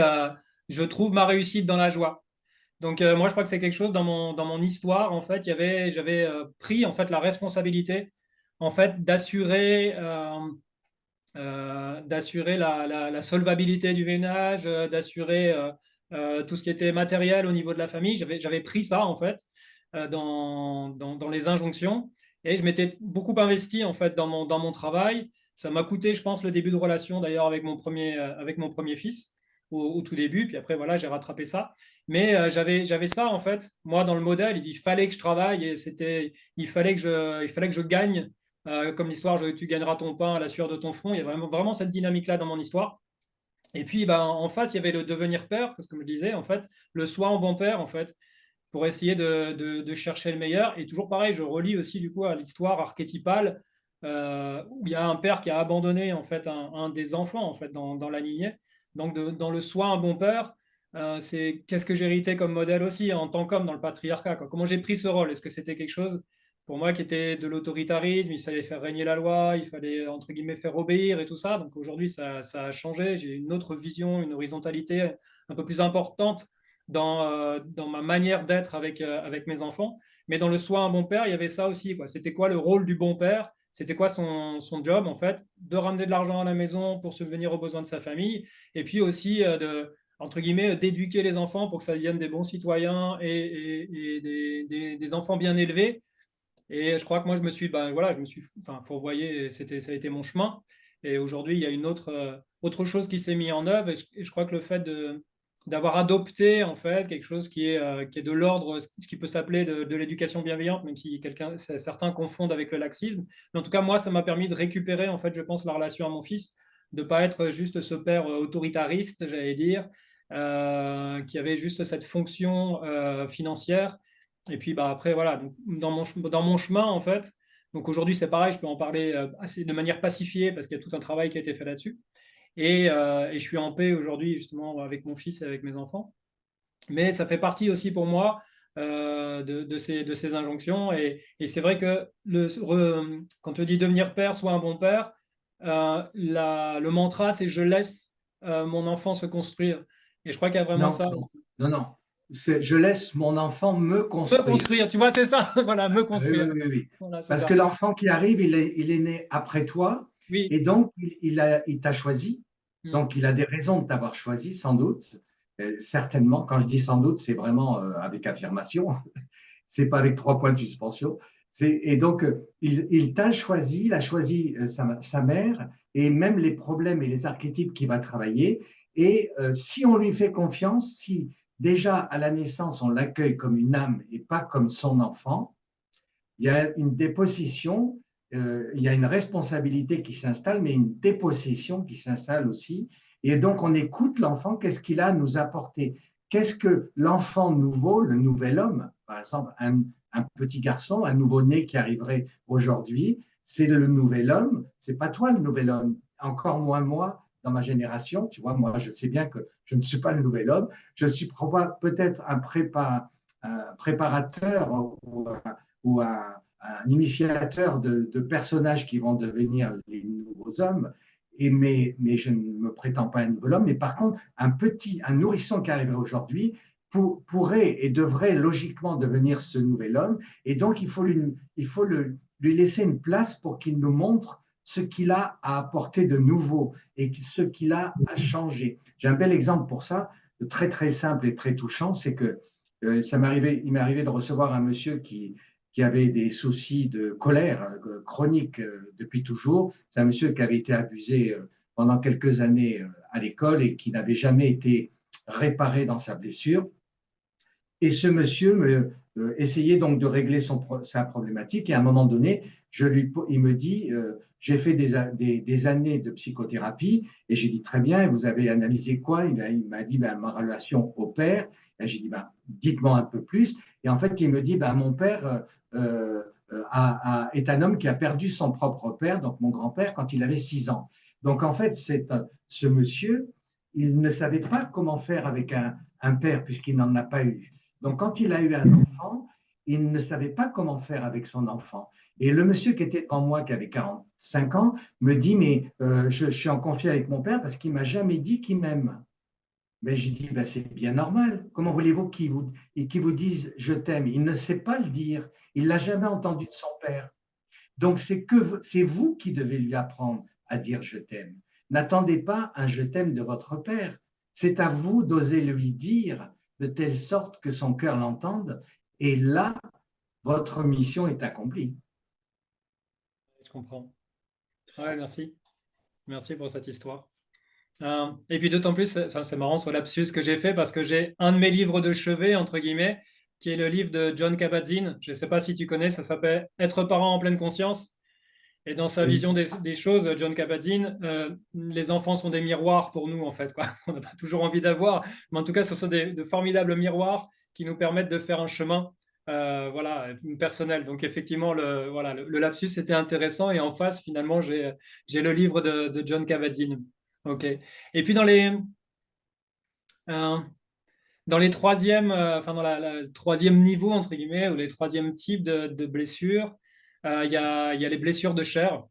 je trouve ma réussite dans la joie. Donc, moi, je crois que c'est quelque chose dans mon histoire. En fait, j'avais pris en fait la responsabilité en fait d'assurer la solvabilité du ménage, d'assurer tout ce qui était matériel au niveau de la famille. J'avais pris ça, en fait, dans les injonctions. Et je m'étais beaucoup investi, en fait, dans mon travail. Ça m'a coûté, je pense, le début de relation, d'ailleurs, avec mon premier fils, au tout début. Puis après, voilà, j'ai rattrapé ça. Mais j'avais ça, en fait. Moi, dans le modèle, il fallait que je travaille et il fallait que je gagne comme l'histoire, tu gagneras ton pain à la sueur de ton front. Il y a vraiment cette dynamique-là dans mon histoire. Et puis, ben, en face, il y avait le devenir père, parce que comme je disais, en fait, le soi en bon père, en fait, pour essayer de chercher le meilleur. Et toujours pareil, je relis aussi du coup à l'histoire archétypale où il y a un père qui a abandonné en fait un des enfants en fait dans la lignée. Donc dans le soi un bon père, c'est qu'est-ce que j'ai hérité comme modèle aussi en tant qu'homme dans le patriarcat, quoi. Comment j'ai pris ce rôle? Est-ce que c'était quelque chose pour moi qui était de l'autoritarisme? Il fallait faire régner la loi, il fallait entre guillemets faire obéir et tout ça. Donc aujourd'hui ça a changé. J'ai une autre vision, une horizontalité un peu plus importante dans ma manière d'être avec mes enfants. Mais dans le soi un bon père, il y avait ça aussi, quoi. C'était quoi le rôle du bon père? C'était quoi son job, en fait? De ramener de l'argent à la maison pour subvenir aux besoins de sa famille. Et puis aussi, entre guillemets, d'éduquer les enfants pour que ça devienne des bons citoyens et des enfants bien élevés. Et je crois que moi, ben, voilà, enfin, fourvoyé, ça a été mon chemin. Et aujourd'hui, il y a une autre chose qui s'est mise en œuvre. Et je crois que le fait d'avoir adopté, en fait, quelque chose qui est de l'ordre, ce qui peut s'appeler de l'éducation bienveillante, même si certains confondent avec le laxisme. Mais en tout cas, moi, ça m'a permis de récupérer, en fait, je pense, la relation à mon fils, de ne pas être juste ce père autoritariste, j'allais dire, qui avait juste cette fonction financière et puis bah, après, voilà, donc, dans mon chemin, en fait, donc aujourd'hui c'est pareil, je peux en parler de manière pacifiée parce qu'il y a tout un travail qui a été fait là-dessus. Et je suis en paix aujourd'hui justement avec mon fils et avec mes enfants. Mais ça fait partie aussi pour moi de ces injonctions. Et c'est vrai que quand tu dis devenir père, soit un bon père, le mantra c'est je laisse mon enfant se construire. Et je crois qu'il y a vraiment Non, ça non, aussi. non, non. Je laisse mon enfant me Me construire. construire, tu vois, c'est ça. Voilà, me Oui, oui, construire. oui, oui. Voilà, c'est Parce que ça. l'enfant qui arrive, il est né après toi, Oui. et donc il t'a choisi. Mm. Donc il a des raisons de t'avoir choisi, sans doute. Certainement, quand je dis sans doute, c'est vraiment avec affirmation. C'est pas avec 3 points de suspension. Et donc, il t'a choisi, il a choisi sa mère, et même les problèmes et les archétypes qu'il va travailler. Et si on lui fait confiance, si déjà à la naissance on l'accueille comme une âme et pas comme son enfant, il y a une déposition, il y a une responsabilité qui s'installe, mais une déposition qui s'installe aussi. Et donc, on écoute l'enfant, qu'est-ce qu'il a à nous apporter? Qu'est-ce que l'enfant nouveau, le nouvel homme, par exemple, un petit garçon, un nouveau-né qui arriverait aujourd'hui, c'est le nouvel homme, c'est pas toi le nouvel homme, encore moins moi dans ma génération, tu vois, moi je sais bien que je ne suis pas le nouvel homme, je suis peut-être un préparateur ou un initiateur de personnages qui vont devenir les nouveaux hommes, mais je ne me prétends pas un nouvel homme. Mais par contre, un nourrisson qui arriverait aujourd'hui pourrait et devrait logiquement devenir ce nouvel homme. Et donc, il faut lui laisser une place pour qu'il nous montre ce qu'il a à apporter de nouveau et ce qu'il a à changer. J'ai un bel exemple pour ça, très très simple et très touchant, c'est que il m'est arrivé de recevoir un monsieur qui avait des soucis de colère chronique depuis toujours. C'est un monsieur qui avait été abusé pendant quelques années à l'école et qui n'avait jamais été réparé dans sa blessure. Et ce monsieur essayait donc de régler sa problématique. Et à un moment donné, il me dit, j'ai fait des années de psychothérapie. Et j'ai dit, très bien, et vous avez analysé quoi? Il m'a dit, ben, ma relation au père. Et j'ai dit, ben, dites-moi un peu plus. Et en fait, il me dit, ben, mon père est un homme qui a perdu son propre père, donc mon grand-père, quand il avait 6 ans. Donc en fait, ce monsieur, il ne savait pas comment faire avec un père puisqu'il n'en a pas eu. Donc quand il a eu un enfant, il ne savait pas comment faire avec son enfant. Et le monsieur qui était devant moi, qui avait 45 ans, me dit, mais je suis en conflit avec mon père parce qu'il m'a jamais dit qu'il m'aime. Mais j'ai dit, ben, c'est bien normal. Comment voulez-vous qu'il vous dise je t'aime? Il ne sait pas le dire. Il l'a jamais entendu de son père. Donc, c'est vous qui devez lui apprendre à dire je t'aime. N'attendez pas un je t'aime de votre père. C'est à vous d'oser lui dire de telle sorte que son cœur l'entende. Et là, votre mission est accomplie. Je comprends. Ouais, merci. Merci pour cette histoire. Et puis d'autant plus, c'est marrant ce lapsus que j'ai fait parce que j'ai un de mes livres de chevet, entre guillemets, qui est le livre de John Kabat-Zinn. Je ne sais pas si tu connais, ça s'appelle Être parent en pleine conscience. Et dans sa Oui. vision des choses, John Kabat-Zinn, les enfants sont des miroirs pour nous, en fait, quoi. On n'a pas toujours envie d'avoir, mais en tout cas, ce sont de formidables miroirs qui nous permettent de faire un chemin voilà, personnel. Donc, effectivement, voilà, le lapsus était intéressant. Et en face, finalement, j'ai le livre de John Kabat-Zinn. OK. Et puis, euh, dans les troisièmes, enfin, dans le troisième niveau, entre guillemets, ou les troisièmes types de blessures, il y a les blessures de chair.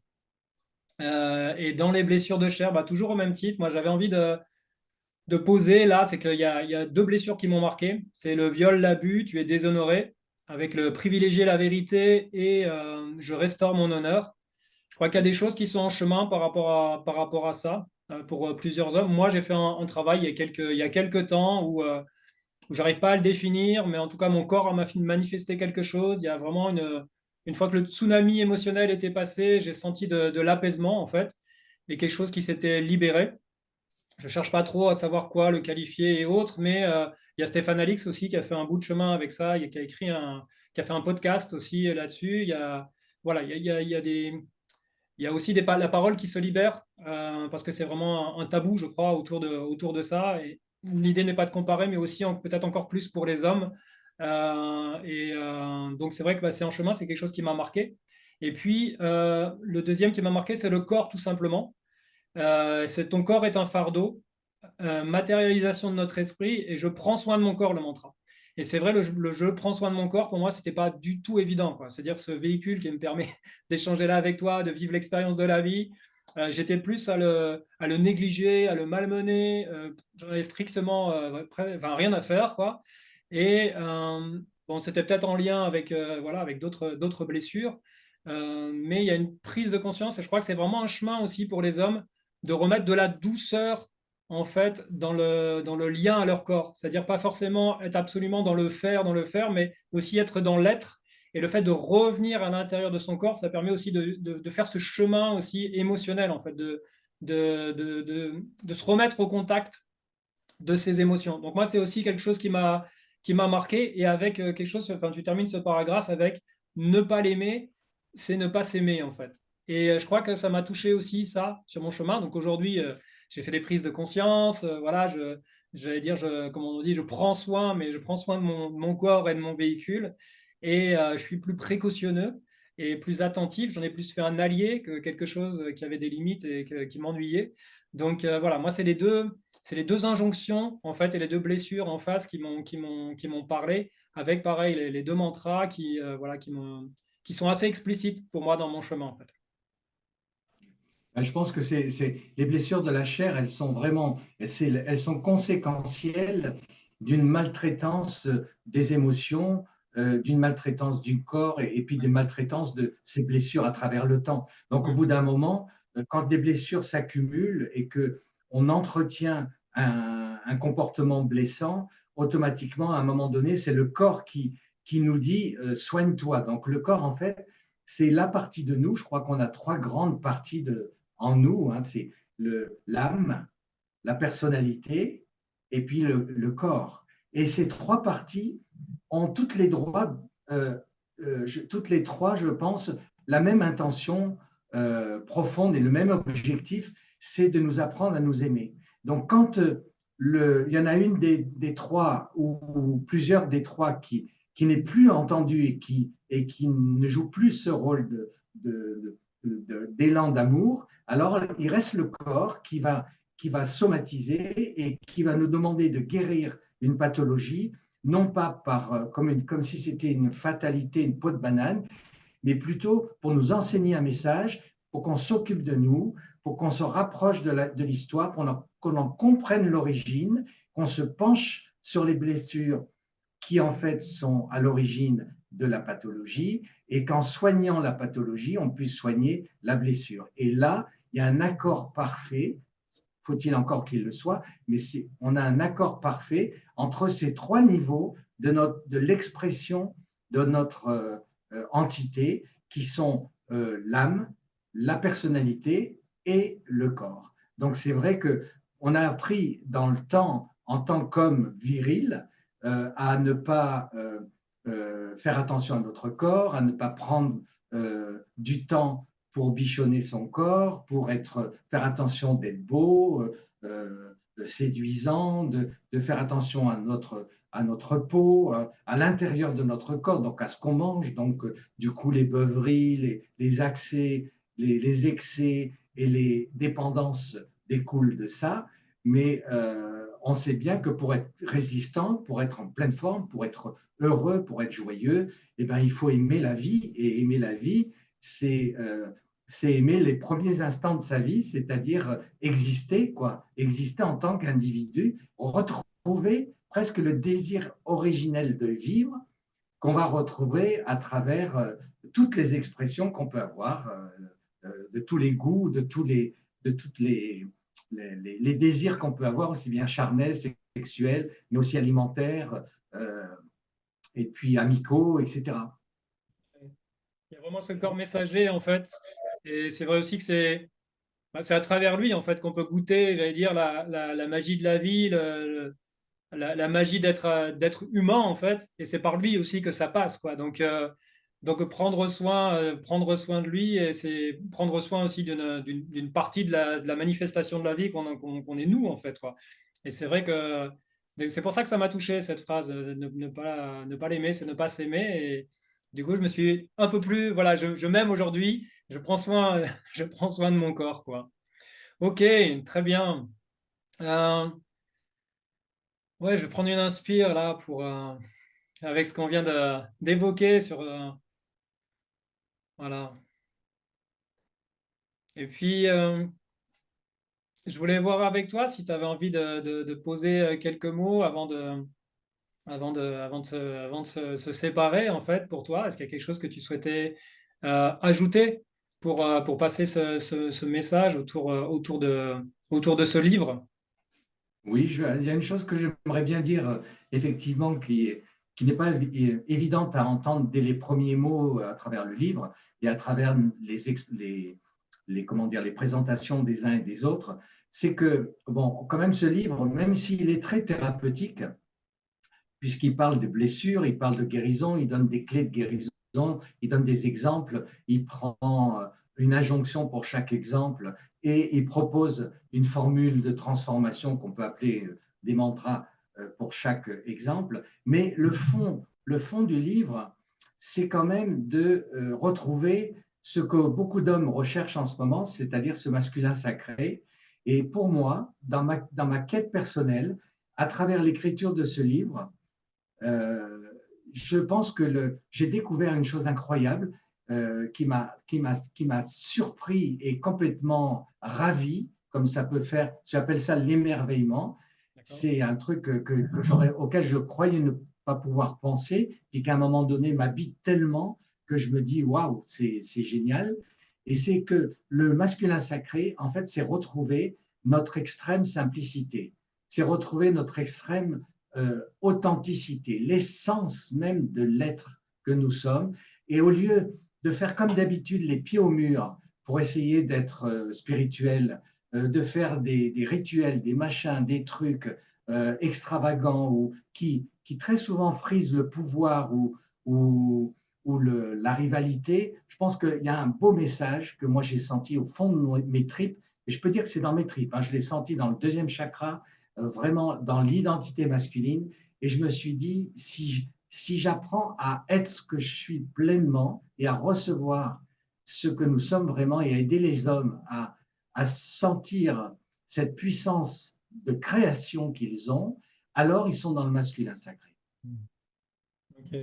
Et dans les blessures de chair, bah, toujours au même titre, moi j'avais envie de poser là, c'est qu'il y a deux blessures qui m'ont marqué. C'est le viol, l'abus, tu es déshonoré, avec le privilégier la vérité et je restaure mon honneur. Je crois qu'il y a des choses qui sont en chemin par rapport à ça pour plusieurs hommes. Moi, j'ai fait un travail il y a quelques temps où j'arrive pas à le définir, mais en tout cas, mon corps a manifesté quelque chose. Il y a vraiment une fois que le tsunami émotionnel était passé, j'ai senti de l'apaisement, en fait, et quelque chose qui s'était libéré. Je cherche pas trop à savoir quoi le qualifier et autres, mais il y a Stéphane Alix aussi qui a fait un bout de chemin avec ça, qui a qui a fait un podcast aussi là-dessus. Voilà, il y a aussi la parole qui se libère, parce que c'est vraiment un tabou, je crois, autour de ça. Et l'idée n'est pas de comparer, mais aussi peut-être encore plus pour les hommes. Donc, c'est vrai que c'est en chemin, c'est quelque chose qui m'a marqué. Et puis, le deuxième qui m'a marqué, c'est le corps, tout simplement. C'est ton corps est un fardeau, matérialisation de notre esprit, et je prends soin de mon corps, le mantra. Et c'est vrai, le je prends soin de mon corps, pour moi, c'était pas du tout évident, quoi. C'est-à-dire ce véhicule qui me permet d'échanger là avec toi, de vivre l'expérience de la vie. J'étais plus à le négliger, à le malmener. J'en avais strictement enfin, rien à faire, quoi. Et bon, c'était peut-être en lien avec, voilà, avec d'autres blessures. Mais il y a une prise de conscience, et je crois que c'est vraiment un chemin aussi pour les hommes de remettre de la douceur en fait dans le lien à leur corps. C'est-à-dire pas forcément être absolument dans le faire, mais aussi être dans l'être. Et le fait de revenir à l'intérieur de son corps, ça permet aussi de faire ce chemin aussi émotionnel, en fait, de se remettre au contact de ses émotions. Donc moi, c'est aussi quelque chose qui m'a marqué. Et avec quelque chose, enfin, tu termines ce paragraphe avec ne pas l'aimer, c'est ne pas s'aimer, en fait. Et je crois que ça m'a touché aussi, ça, sur mon chemin. Donc aujourd'hui, j'ai fait des prises de conscience. Voilà, j'allais dire, comme on dit, je prends soin, mais je prends soin de mon corps et de mon véhicule. Et je suis plus précautionneux et plus attentif. J'en ai plus fait un allié que quelque chose qui avait des limites et qui m'ennuyait. Donc voilà, moi, c'est les deux injonctions, en fait, et les deux blessures en face qui m'ont parlé, avec pareil les deux mantras voilà, qui sont assez explicites pour moi dans mon chemin, en fait. Ben, je pense que les blessures de la chair, elles sont vraiment, elles sont conséquentielles d'une maltraitance des émotions, d'une maltraitance du corps et puis des maltraitances de ces blessures à travers le temps. Donc, au bout d'un moment, quand des blessures s'accumulent et que on entretient un comportement blessant, automatiquement, à un moment donné, c'est le corps qui nous dit soigne-toi. Donc, le corps, en fait, c'est la partie de nous. Je crois qu'on a trois grandes parties en nous, hein, c'est l'âme, la personnalité et puis le corps. Et ces trois parties ont toutes les droits, toutes les trois, je pense, la même intention profonde et le même objectif, c'est de nous apprendre à nous aimer. Donc, quand il y en a une des trois ou plusieurs des trois qui n'est plus entendu et qui ne joue plus ce rôle d'élan d'amour, alors il reste le corps qui va somatiser et qui va nous demander de guérir une pathologie, non pas comme si c'était une fatalité, une peau de banane, mais plutôt pour nous enseigner un message, pour qu'on s'occupe de nous, pour qu'on se rapproche de l'histoire, pour qu'on en comprenne l'origine, qu'on se penche sur les blessures qui en fait sont à l'origine de la pathologie et qu'en soignant la pathologie, on puisse soigner la blessure. Et là, il y a un accord parfait, faut-il encore qu'il le soit, mais on a un accord parfait entre ces trois niveaux de l'expression de notre entité qui sont l'âme, la personnalité et le corps. Donc c'est vrai qu'on a appris dans le temps, en tant qu'homme viril, à ne pas faire attention à notre corps, à ne pas prendre du temps pour bichonner son corps, pour faire attention d'être beau, séduisant, de faire attention à notre peau, à l'intérieur de notre corps, donc à ce qu'on mange. Donc, du coup, les beuveries, les accès, les excès et les dépendances découlent de ça. Mais on sait bien que pour être résistant, pour être en pleine forme, pour être heureux, pour être joyeux, eh ben, il faut aimer la vie. Et aimer la vie, c'est aimer les premiers instants de sa vie, c'est-à-dire exister, quoi, exister en tant qu'individu, retrouver presque le désir originel de vivre qu'on va retrouver à travers toutes les expressions qu'on peut avoir, de tous les goûts, de toutes les désirs qu'on peut avoir, aussi bien charnels, sexuels, mais aussi alimentaires, et puis amicaux, etc. Il y a vraiment ce corps messager, en fait. Et c'est vrai aussi que c'est à travers lui, en fait, qu'on peut goûter, j'allais dire, la magie de la vie, la magie d'être humain, en fait. Et c'est par lui aussi que ça passe, quoi. Donc prendre soin de lui, et c'est prendre soin aussi d'une partie de la manifestation de la vie qu'on est nous, en fait, quoi. Et c'est vrai que c'est pour ça que ça m'a touché, cette phrase, ne pas l'aimer, c'est ne pas s'aimer. Et du coup, je me suis un peu plus, voilà, je m'aime aujourd'hui, je prends soin, je prends soin de mon corps, quoi. Ok, très bien. Euh, ouais, je vais prendre une inspire là avec ce qu'on vient d'évoquer sur, voilà. Et puis, je voulais voir avec toi si tu avais envie de poser quelques mots avant de se séparer, en fait, pour toi. Est-ce qu'il y a quelque chose que tu souhaitais ajouter pour passer ce message autour de ce livre? Oui, il y a une chose que j'aimerais bien dire, effectivement, qui n'est pas évidente à entendre dès les premiers mots à travers le livre et à travers comment dire, les présentations des uns et des autres, c'est que, bon, quand même, ce livre, même s'il est très thérapeutique, puisqu'il parle de blessures, il parle de guérison, il donne des clés de guérison, il donne des exemples, il prend une injonction pour chaque exemple et il propose une formule de transformation qu'on peut appeler des mantras pour chaque exemple. Mais le fond du livre, c'est quand même de retrouver ce que beaucoup d'hommes recherchent en ce moment, c'est-à-dire ce masculin sacré. Et pour moi, dans ma quête personnelle, à travers l'écriture de ce livre, euh, je pense que j'ai découvert une chose incroyable qui m'a surpris et complètement ravi, comme ça peut faire, j'appelle ça l'émerveillement. C'est un truc auquel je croyais ne pas pouvoir penser, et qu'à un moment donné m'habite tellement que je me dis waouh, c'est génial. Et c'est que le masculin sacré, en fait, c'est retrouver notre extrême simplicité, c'est retrouver notre extrême authenticité, l'essence même de l'être que nous sommes. Et au lieu de faire comme d'habitude les pieds au mur pour essayer d'être spirituel, de faire des rituels, des machins, des trucs extravagants ou qui très souvent frisent le pouvoir ou la rivalité, je pense qu'il y a un beau message que moi j'ai senti au fond de mes tripes, et je peux dire que c'est dans mes tripes, hein, je l'ai senti dans le deuxième chakra, vraiment dans l'identité masculine. Et je me suis dit, si j'apprends à être ce que je suis pleinement et à recevoir ce que nous sommes vraiment et à aider les hommes à sentir cette puissance de création qu'ils ont, alors ils sont dans le masculin sacré. Ok.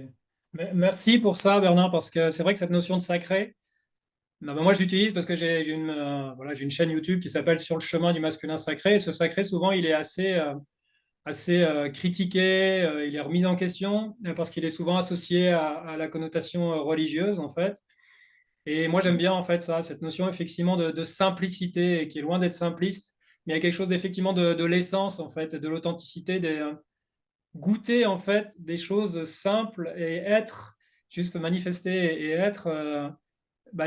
Merci pour ça, Bernard, parce que c'est vrai que cette notion de sacré, moi je l'utilise parce que voilà, j'ai une chaîne YouTube qui s'appelle Sur le chemin du masculin sacré. Et ce sacré, souvent, il est assez critiqué, il est remis en question parce qu'il est souvent associé à la connotation religieuse, en fait. Et moi, j'aime bien, en fait, ça, cette notion, effectivement, de simplicité, qui est loin d'être simpliste, mais il y a quelque chose, effectivement, de l'essence, en fait, de l'authenticité, goûter, en fait, des choses simples et être, juste manifester et être,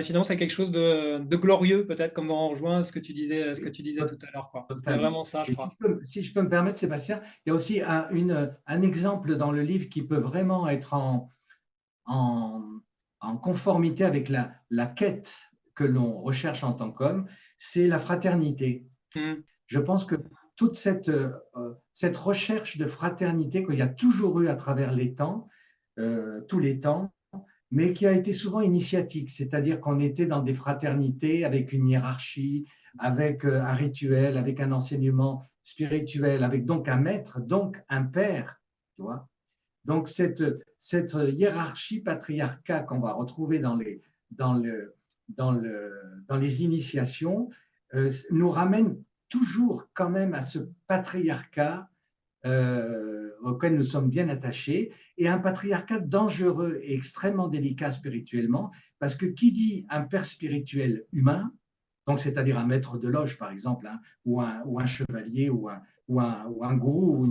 finalement, c'est quelque chose de glorieux, peut-être, comme on rejoint ce que tu disais tout à l'heure, quoi. Il y a Totalement. vraiment ça, je Et si crois. je peux, si je peux me permettre, Sébastien, il y a aussi un exemple dans le livre qui peut vraiment être en, en conformité avec la quête que l'on recherche en tant qu'homme, c'est la fraternité. Hmm. Je pense que toute cette recherche de fraternité qu'il y a toujours eu à travers les temps, tous les temps, mais qui a été souvent initiatique, c'est-à-dire qu'on était dans des fraternités avec une hiérarchie, avec un rituel, avec un enseignement spirituel, avec donc un maître, donc un père, tu vois. Donc cette hiérarchie patriarcale qu'on va retrouver dans, le, dans les initiations nous ramène toujours quand même à ce patriarcat auquel nous sommes bien attachés, et un patriarcat dangereux et extrêmement délicat spirituellement, parce que qui dit un père spirituel humain, donc c'est-à-dire un maître de loge par exemple, hein, ou un chevalier, ou un gourou,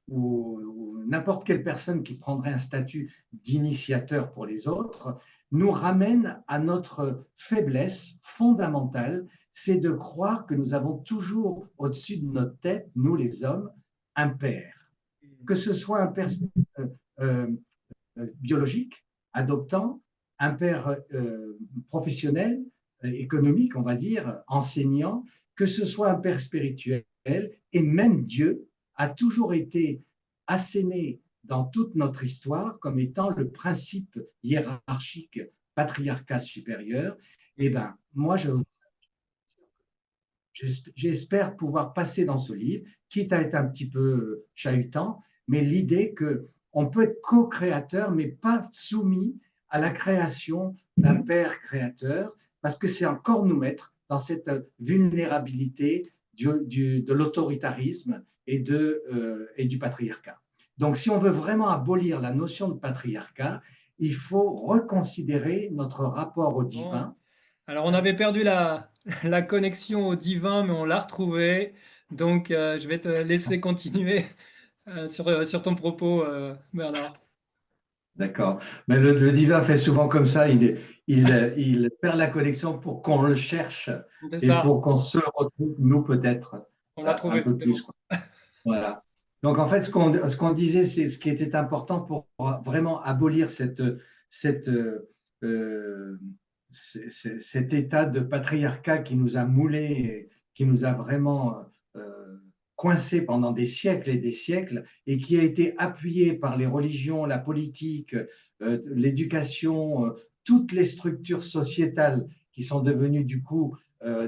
ou n'importe quelle personne qui prendrait un statut d'initiateur pour les autres, nous ramène à notre faiblesse fondamentale, c'est de croire que nous avons toujours au-dessus de notre tête, nous les hommes, un père, que ce soit un père euh, euh, biologique, adoptant, un père professionnel, économique, on va dire, enseignant, que ce soit un père spirituel, et même Dieu a toujours été asséné dans toute notre histoire comme étant le principe hiérarchique patriarcat supérieur. Eh bien, moi, j'espère pouvoir passer dans ce livre, quitte à être un petit peu chahutant, mais l'idée qu'on peut être co-créateur, mais pas soumis à la création d'un père créateur, parce que c'est encore nous mettre dans cette vulnérabilité de l'autoritarisme et du patriarcat. Donc, si on veut vraiment abolir la notion de patriarcat, il faut reconsidérer notre rapport au Bon. divin. Alors, on avait perdu la connexion au divin, mais on l'a retrouvée. Donc, je vais te laisser continuer sur ton propos, Bernard. D'accord. Mais le divin fait souvent comme ça, il perd la connexion pour qu'on le cherche C'est et ça, pour qu'on se retrouve, nous peut-être, on l'a un trouvé, peu c'est bon. plus, quoi. Voilà. Donc en fait, ce qu'on disait, c'est ce qui était important pour vraiment abolir cette, euh, cet état de patriarcat qui nous a moulés, qui nous a vraiment coincés pendant des siècles et des siècles, et qui a été appuyé par les religions, la politique, l'éducation, toutes les structures sociétales qui sont devenues du coup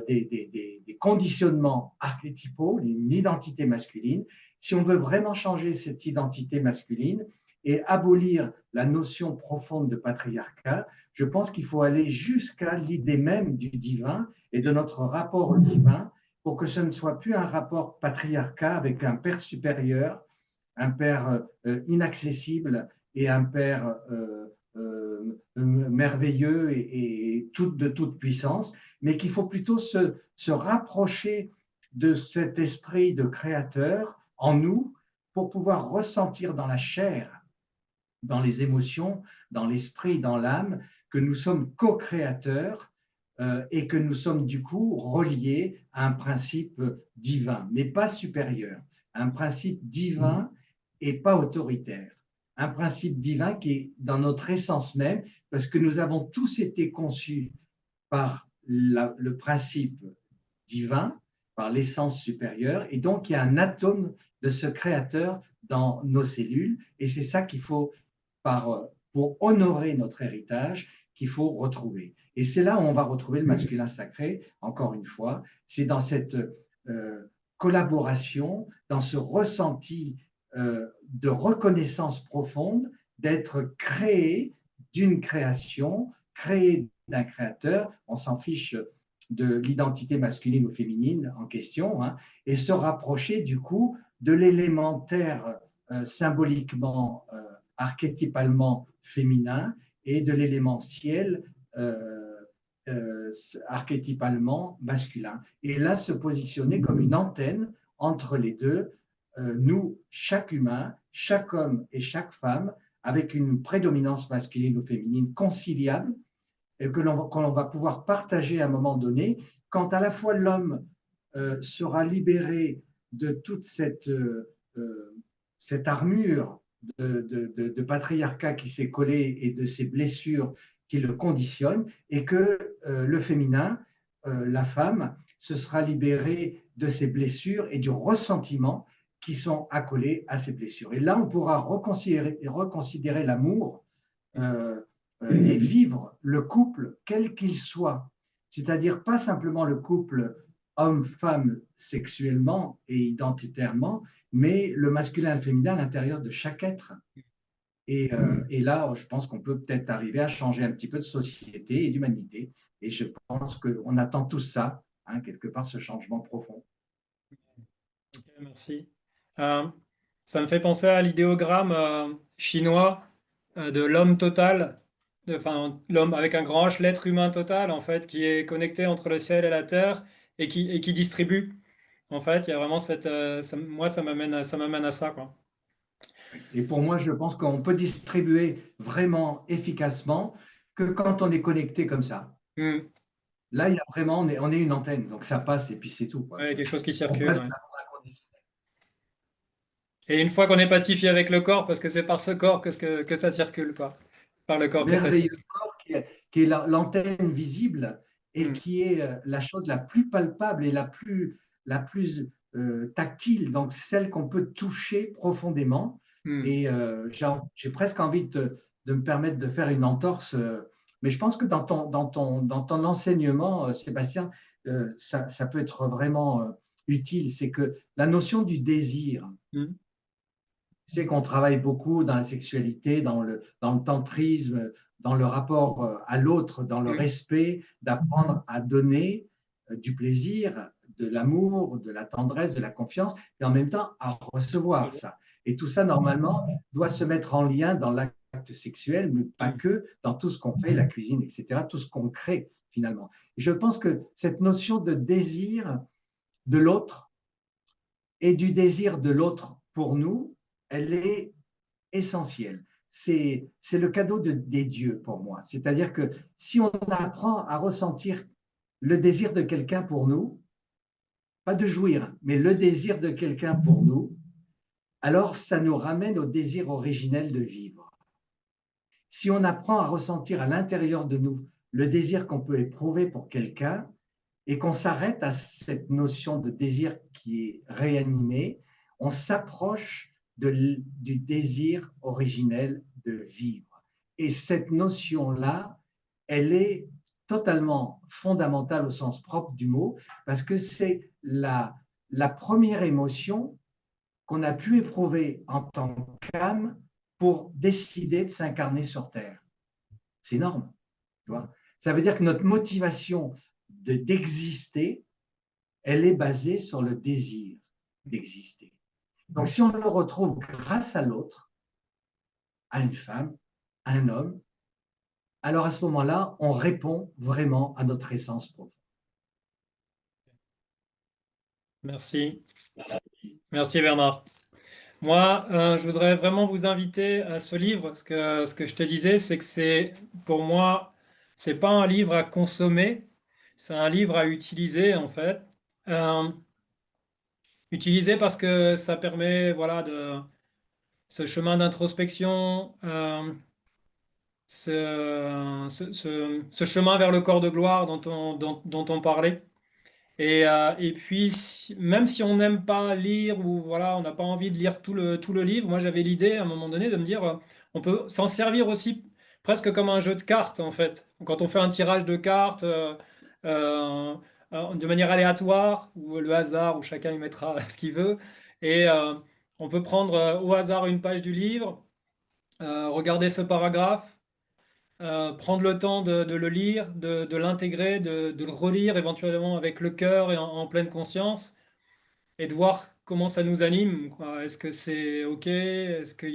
des conditionnements archétypaux, une identité masculine. Si on veut vraiment changer cette identité masculine et abolir la notion profonde de patriarcat, je pense qu'il faut aller jusqu'à l'idée même du divin et de notre rapport au divin pour que ce ne soit plus un rapport patriarcat avec un père supérieur, un père inaccessible et un père merveilleux de toute puissance, mais qu'il faut plutôt se rapprocher de cet esprit de créateur en nous pour pouvoir ressentir dans la chair, dans les émotions, dans l'esprit, dans l'âme, que nous sommes co-créateurs et que nous sommes du coup reliés à un principe divin, mais pas supérieur, un principe divin et pas autoritaire, un principe divin qui est dans notre essence même, parce que nous avons tous été conçus par le principe divin, par l'essence supérieure, et donc il y a un atome de ce créateur dans nos cellules, et c'est ça qu'il faut pour honorer notre héritage qu'il faut retrouver. Et c'est là où on va retrouver le masculin sacré, encore une fois, c'est dans cette collaboration, dans ce ressenti de reconnaissance profonde d'être créé d'une création, créé d'un créateur, on s'en fiche de l'identité masculine ou féminine en question, hein, et se rapprocher du coup de l'élémentaire symboliquement, archétypalement féminin et de l'élémentiel archétypalement masculin. Et là, se positionner comme une antenne entre les deux, nous, chaque humain, chaque homme et chaque femme, avec une prédominance masculine ou féminine conciliable, et que l'on va pouvoir partager à un moment donné, quand à la fois l'homme sera libéré de toute cette armure de patriarcat qui s'est collé et de ces blessures qui le conditionnent, et que le féminin, la femme, se sera libérée de ces blessures et du ressentiment qui sont accolés à ces blessures. Et là, on pourra reconsidérer l'amour et vivre le couple quel qu'il soit. C'est-à-dire pas simplement le couple homme-femme sexuellement et identitairement, mais le masculin et le féminin à l'intérieur de chaque être. Et là, je pense qu'on peut peut-être arriver à changer un petit peu de société et d'humanité. Et je pense qu'on attend tout ça, hein, quelque part, ce changement profond. Ok, merci. Euh, Ça me fait penser à l'idéogramme chinois de l'homme total, enfin l'homme avec un grand H, l'être humain total, en fait, qui est connecté entre le ciel et la terre et qui distribue. En fait, il y a vraiment cette, moi, ça m'amène à ça, quoi. Et pour moi, je pense qu'on peut distribuer vraiment efficacement que quand on est connecté comme ça. Hmm. Là, il y a vraiment, on est une antenne, donc ça passe et puis c'est tout, quoi. Ouais, quelque chose qui On circule, passe ouais. l'amour inconditionnel. Et une fois qu'on est pacifié avec le corps, parce que c'est par ce corps que ça circule, quoi. Par le corps que ça Merveilleux circule. corps qui est l'antenne visible et Hmm. qui est la chose la plus palpable et la plus tactile, donc celle qu'on peut toucher profondément. Hmm. Et j'ai presque envie de me permettre de faire une entorse, mais je pense que dans ton enseignement, Sébastien, ça peut être vraiment utile. C'est que la notion du désir, Hmm. tu sais qu'on travaille beaucoup dans la sexualité, dans le tantrisme, dans le rapport à l'autre, dans le Hmm. respect, d'apprendre à donner du plaisir, de l'amour, de la tendresse, de la confiance, et en même temps à recevoir ça. Et tout ça, normalement, doit se mettre en lien dans l'acte sexuel, mais pas Hmm. que, dans tout ce qu'on fait, la cuisine, etc., tout ce qu'on crée finalement. Et je pense que cette notion de désir de l'autre et du désir de l'autre pour nous, elle est essentielle. C'est le cadeau des dieux pour moi. C'est-à-dire que si on apprend à ressentir le désir de quelqu'un pour nous, pas de jouir, mais le désir de quelqu'un pour nous, alors ça nous ramène au désir originel de vivre. Si on apprend à ressentir à l'intérieur de nous le désir qu'on peut éprouver pour quelqu'un et qu'on s'arrête à cette notion de désir qui est réanimée, on s'approche du désir originel de vivre. Et cette notion-là, elle est totalement fondamentale au sens propre du mot, parce que c'est la première émotion qu'on a pu éprouver en tant qu'âme pour décider de s'incarner sur Terre. C'est énorme. Tu vois, ça veut dire que notre motivation d'exister, elle est basée sur le désir d'exister. Donc, si on le retrouve grâce à l'autre, à une femme, à un homme, alors à ce moment-là, on répond vraiment à notre essence profonde. Merci. Merci Bernard. Moi, je voudrais vraiment vous inviter à ce livre. Ce que je te disais, c'est que c'est, pour moi, c'est pas un livre à consommer, c'est un livre à utiliser, en fait. Euh, Utiliser parce que ça permet, voilà, ce chemin d'introspection, ce chemin vers le corps de gloire dont on parlait. Et puis, même si on n'aime pas lire ou voilà, on n'a pas envie de lire tout le livre, moi j'avais l'idée à un moment donné de me dire, on peut s'en servir aussi presque comme un jeu de cartes, en fait. Quand on fait un tirage de cartes euh, de manière aléatoire, ou le hasard, où chacun y mettra ce qu'il veut, et on peut prendre au hasard une page du livre, regarder ce paragraphe, prendre le temps de le lire, de l'intégrer, de le relire éventuellement avec le cœur et en pleine conscience, et de voir comment ça nous anime, quoi. Est-ce que c'est OK? Est-ce que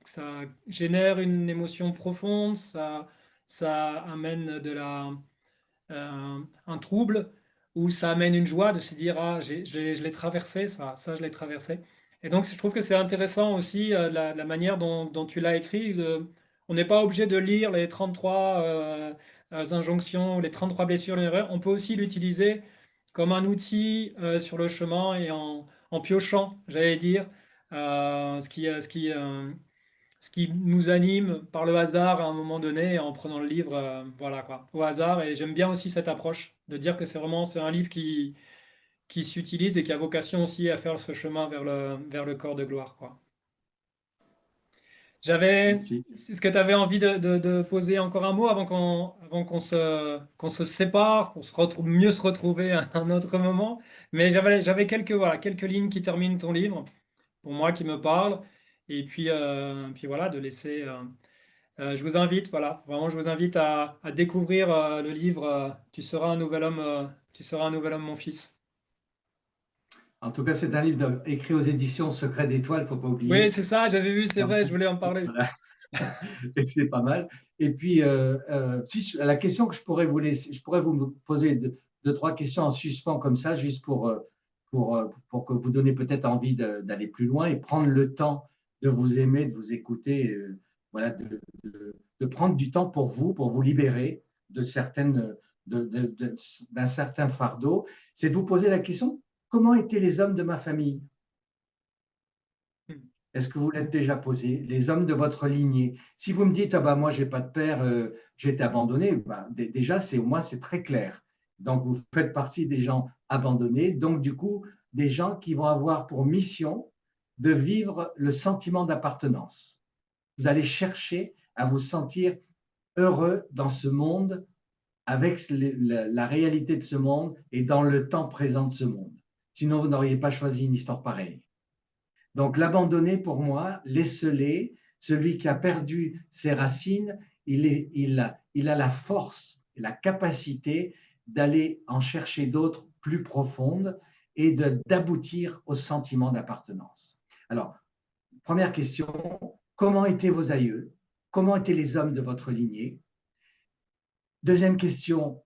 ça génère une émotion profonde? Ça amène un trouble? Ou ça amène une joie de se dire, ah, je l'ai traversé, ça, je l'ai traversé. Et donc, je trouve que c'est intéressant aussi la manière dont tu l'as écrit. On n'est pas obligé de lire les 33 injonctions, les 33 blessures, les erreurs. On peut aussi l'utiliser comme un outil sur le chemin et en piochant, j'allais dire, ce qui nous anime par le hasard à un moment donné en prenant le livre, voilà quoi, au hasard. Et j'aime bien aussi cette approche de dire que c'est un livre qui s'utilise et qui a vocation aussi à faire ce chemin vers le corps de gloire, quoi. Merci. Est-ce que tu avais envie de poser encore un mot avant qu'on se sépare, qu'on se retrouve, mieux se retrouver à un autre moment? Mais j'avais voilà, quelques lignes qui terminent ton livre, pour moi, qui me parlent. Et puis voilà, de laisser. Je vous invite, voilà, vraiment, je vous invite à découvrir le livre Tu seras un nouvel homme, tu seras un nouvel homme, mon fils. En tout cas, c'est un livre écrit aux éditions Secret d'Étoile, il ne faut pas Oui, oublier. c'est ça, j'avais vu, c'est Donc, vrai, je voulais en parler. voilà. Et c'est pas mal. Et puis, si la question que je pourrais vous laisser, je pourrais vous poser deux, trois questions en suspens comme ça, juste pour que vous donniez peut-être envie d'aller plus loin et prendre le temps de vous aimer, de vous écouter, voilà, de prendre du temps pour vous libérer de certaines, d'un certain fardeau. C'est de vous poser la question, comment étaient les hommes de ma famille? Est-ce que vous l'êtes déjà posé? Les hommes de votre lignée. Si vous me dites, ah bah, moi, j'ai pas de père, j'ai été abandonné, bah, déjà, c'est, au moins, c'est très clair. Donc, vous faites partie des gens abandonnés. Donc, du coup, des gens qui vont avoir pour mission de vivre le sentiment d'appartenance. Vous allez chercher à vous sentir heureux dans ce monde, avec la réalité de ce monde et dans le temps présent de ce monde. Sinon, vous n'auriez pas choisi une histoire pareille. Donc l'abandonné, pour moi, l'esseulé, celui qui a perdu ses racines, il a la force, la capacité d'aller en chercher d'autres plus profondes et d'aboutir au sentiment d'appartenance. Alors, première question, comment étaient vos aïeux? Comment étaient les hommes de votre lignée? Deuxième question,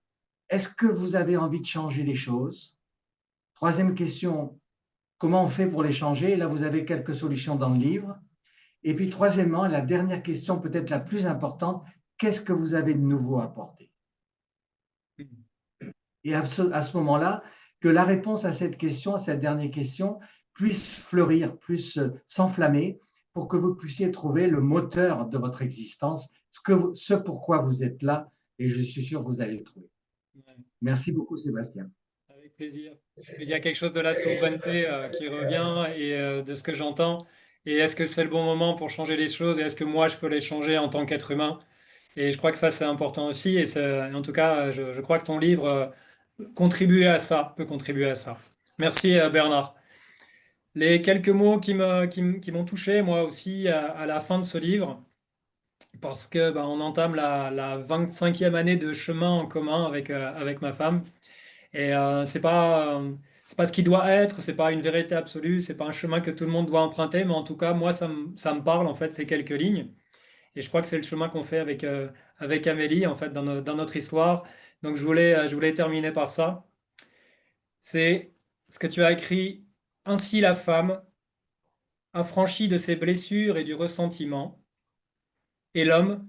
est-ce que vous avez envie de changer les choses? Troisième question, comment on fait pour les changer? Et là, vous avez quelques solutions dans le livre. Et puis, troisièmement, la dernière question, peut-être la plus importante, qu'est-ce que vous avez de nouveau à apporter? Et à ce moment-là, que la réponse à cette question, à cette dernière question, puisse fleurir, puisse s'enflammer pour que vous puissiez trouver le moteur de votre existence, ce pourquoi vous êtes là, et je suis sûr que vous allez le trouver. Merci beaucoup, Sébastien. Avec plaisir. Il y a quelque chose de la souveraineté qui revient et de ce que j'entends. Et est-ce que c'est le bon moment pour changer les choses et est-ce que moi je peux les changer en tant qu'être humain? Et je crois que ça c'est important aussi. Et en tout cas, je crois que ton livre contribue à ça, peut contribuer à ça. Merci Bernard. Les quelques mots qui m'ont touché moi aussi à la fin de ce livre, parce que bah, on entame la 25e année de chemin en commun avec ma femme. Et c'est pas ce qui doit être, c'est pas une vérité absolue, c'est pas un chemin que tout le monde doit emprunter, mais en tout cas, moi, ça me parle, en fait, ces quelques lignes. Et je crois que c'est le chemin qu'on fait avec Amélie, en fait, dans notre histoire. Donc, je voulais terminer par ça. C'est ce que tu as écrit. Ainsi, la femme, affranchie de ses blessures et du ressentiment, et l'homme,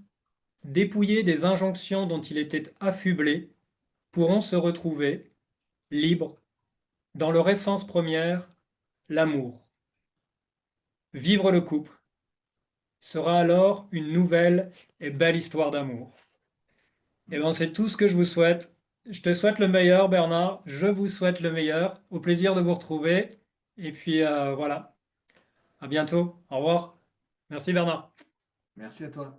dépouillé des injonctions dont il était affublé, pourront se retrouver libres dans leur essence première, l'amour. Vivre le couple sera alors une nouvelle et belle histoire d'amour. Et bien, c'est tout ce que je vous souhaite. Je te souhaite le meilleur, Bernard. Je vous souhaite le meilleur. Au plaisir de vous retrouver. Et puis voilà. À bientôt. Au revoir. Merci, Bernard. Merci à toi.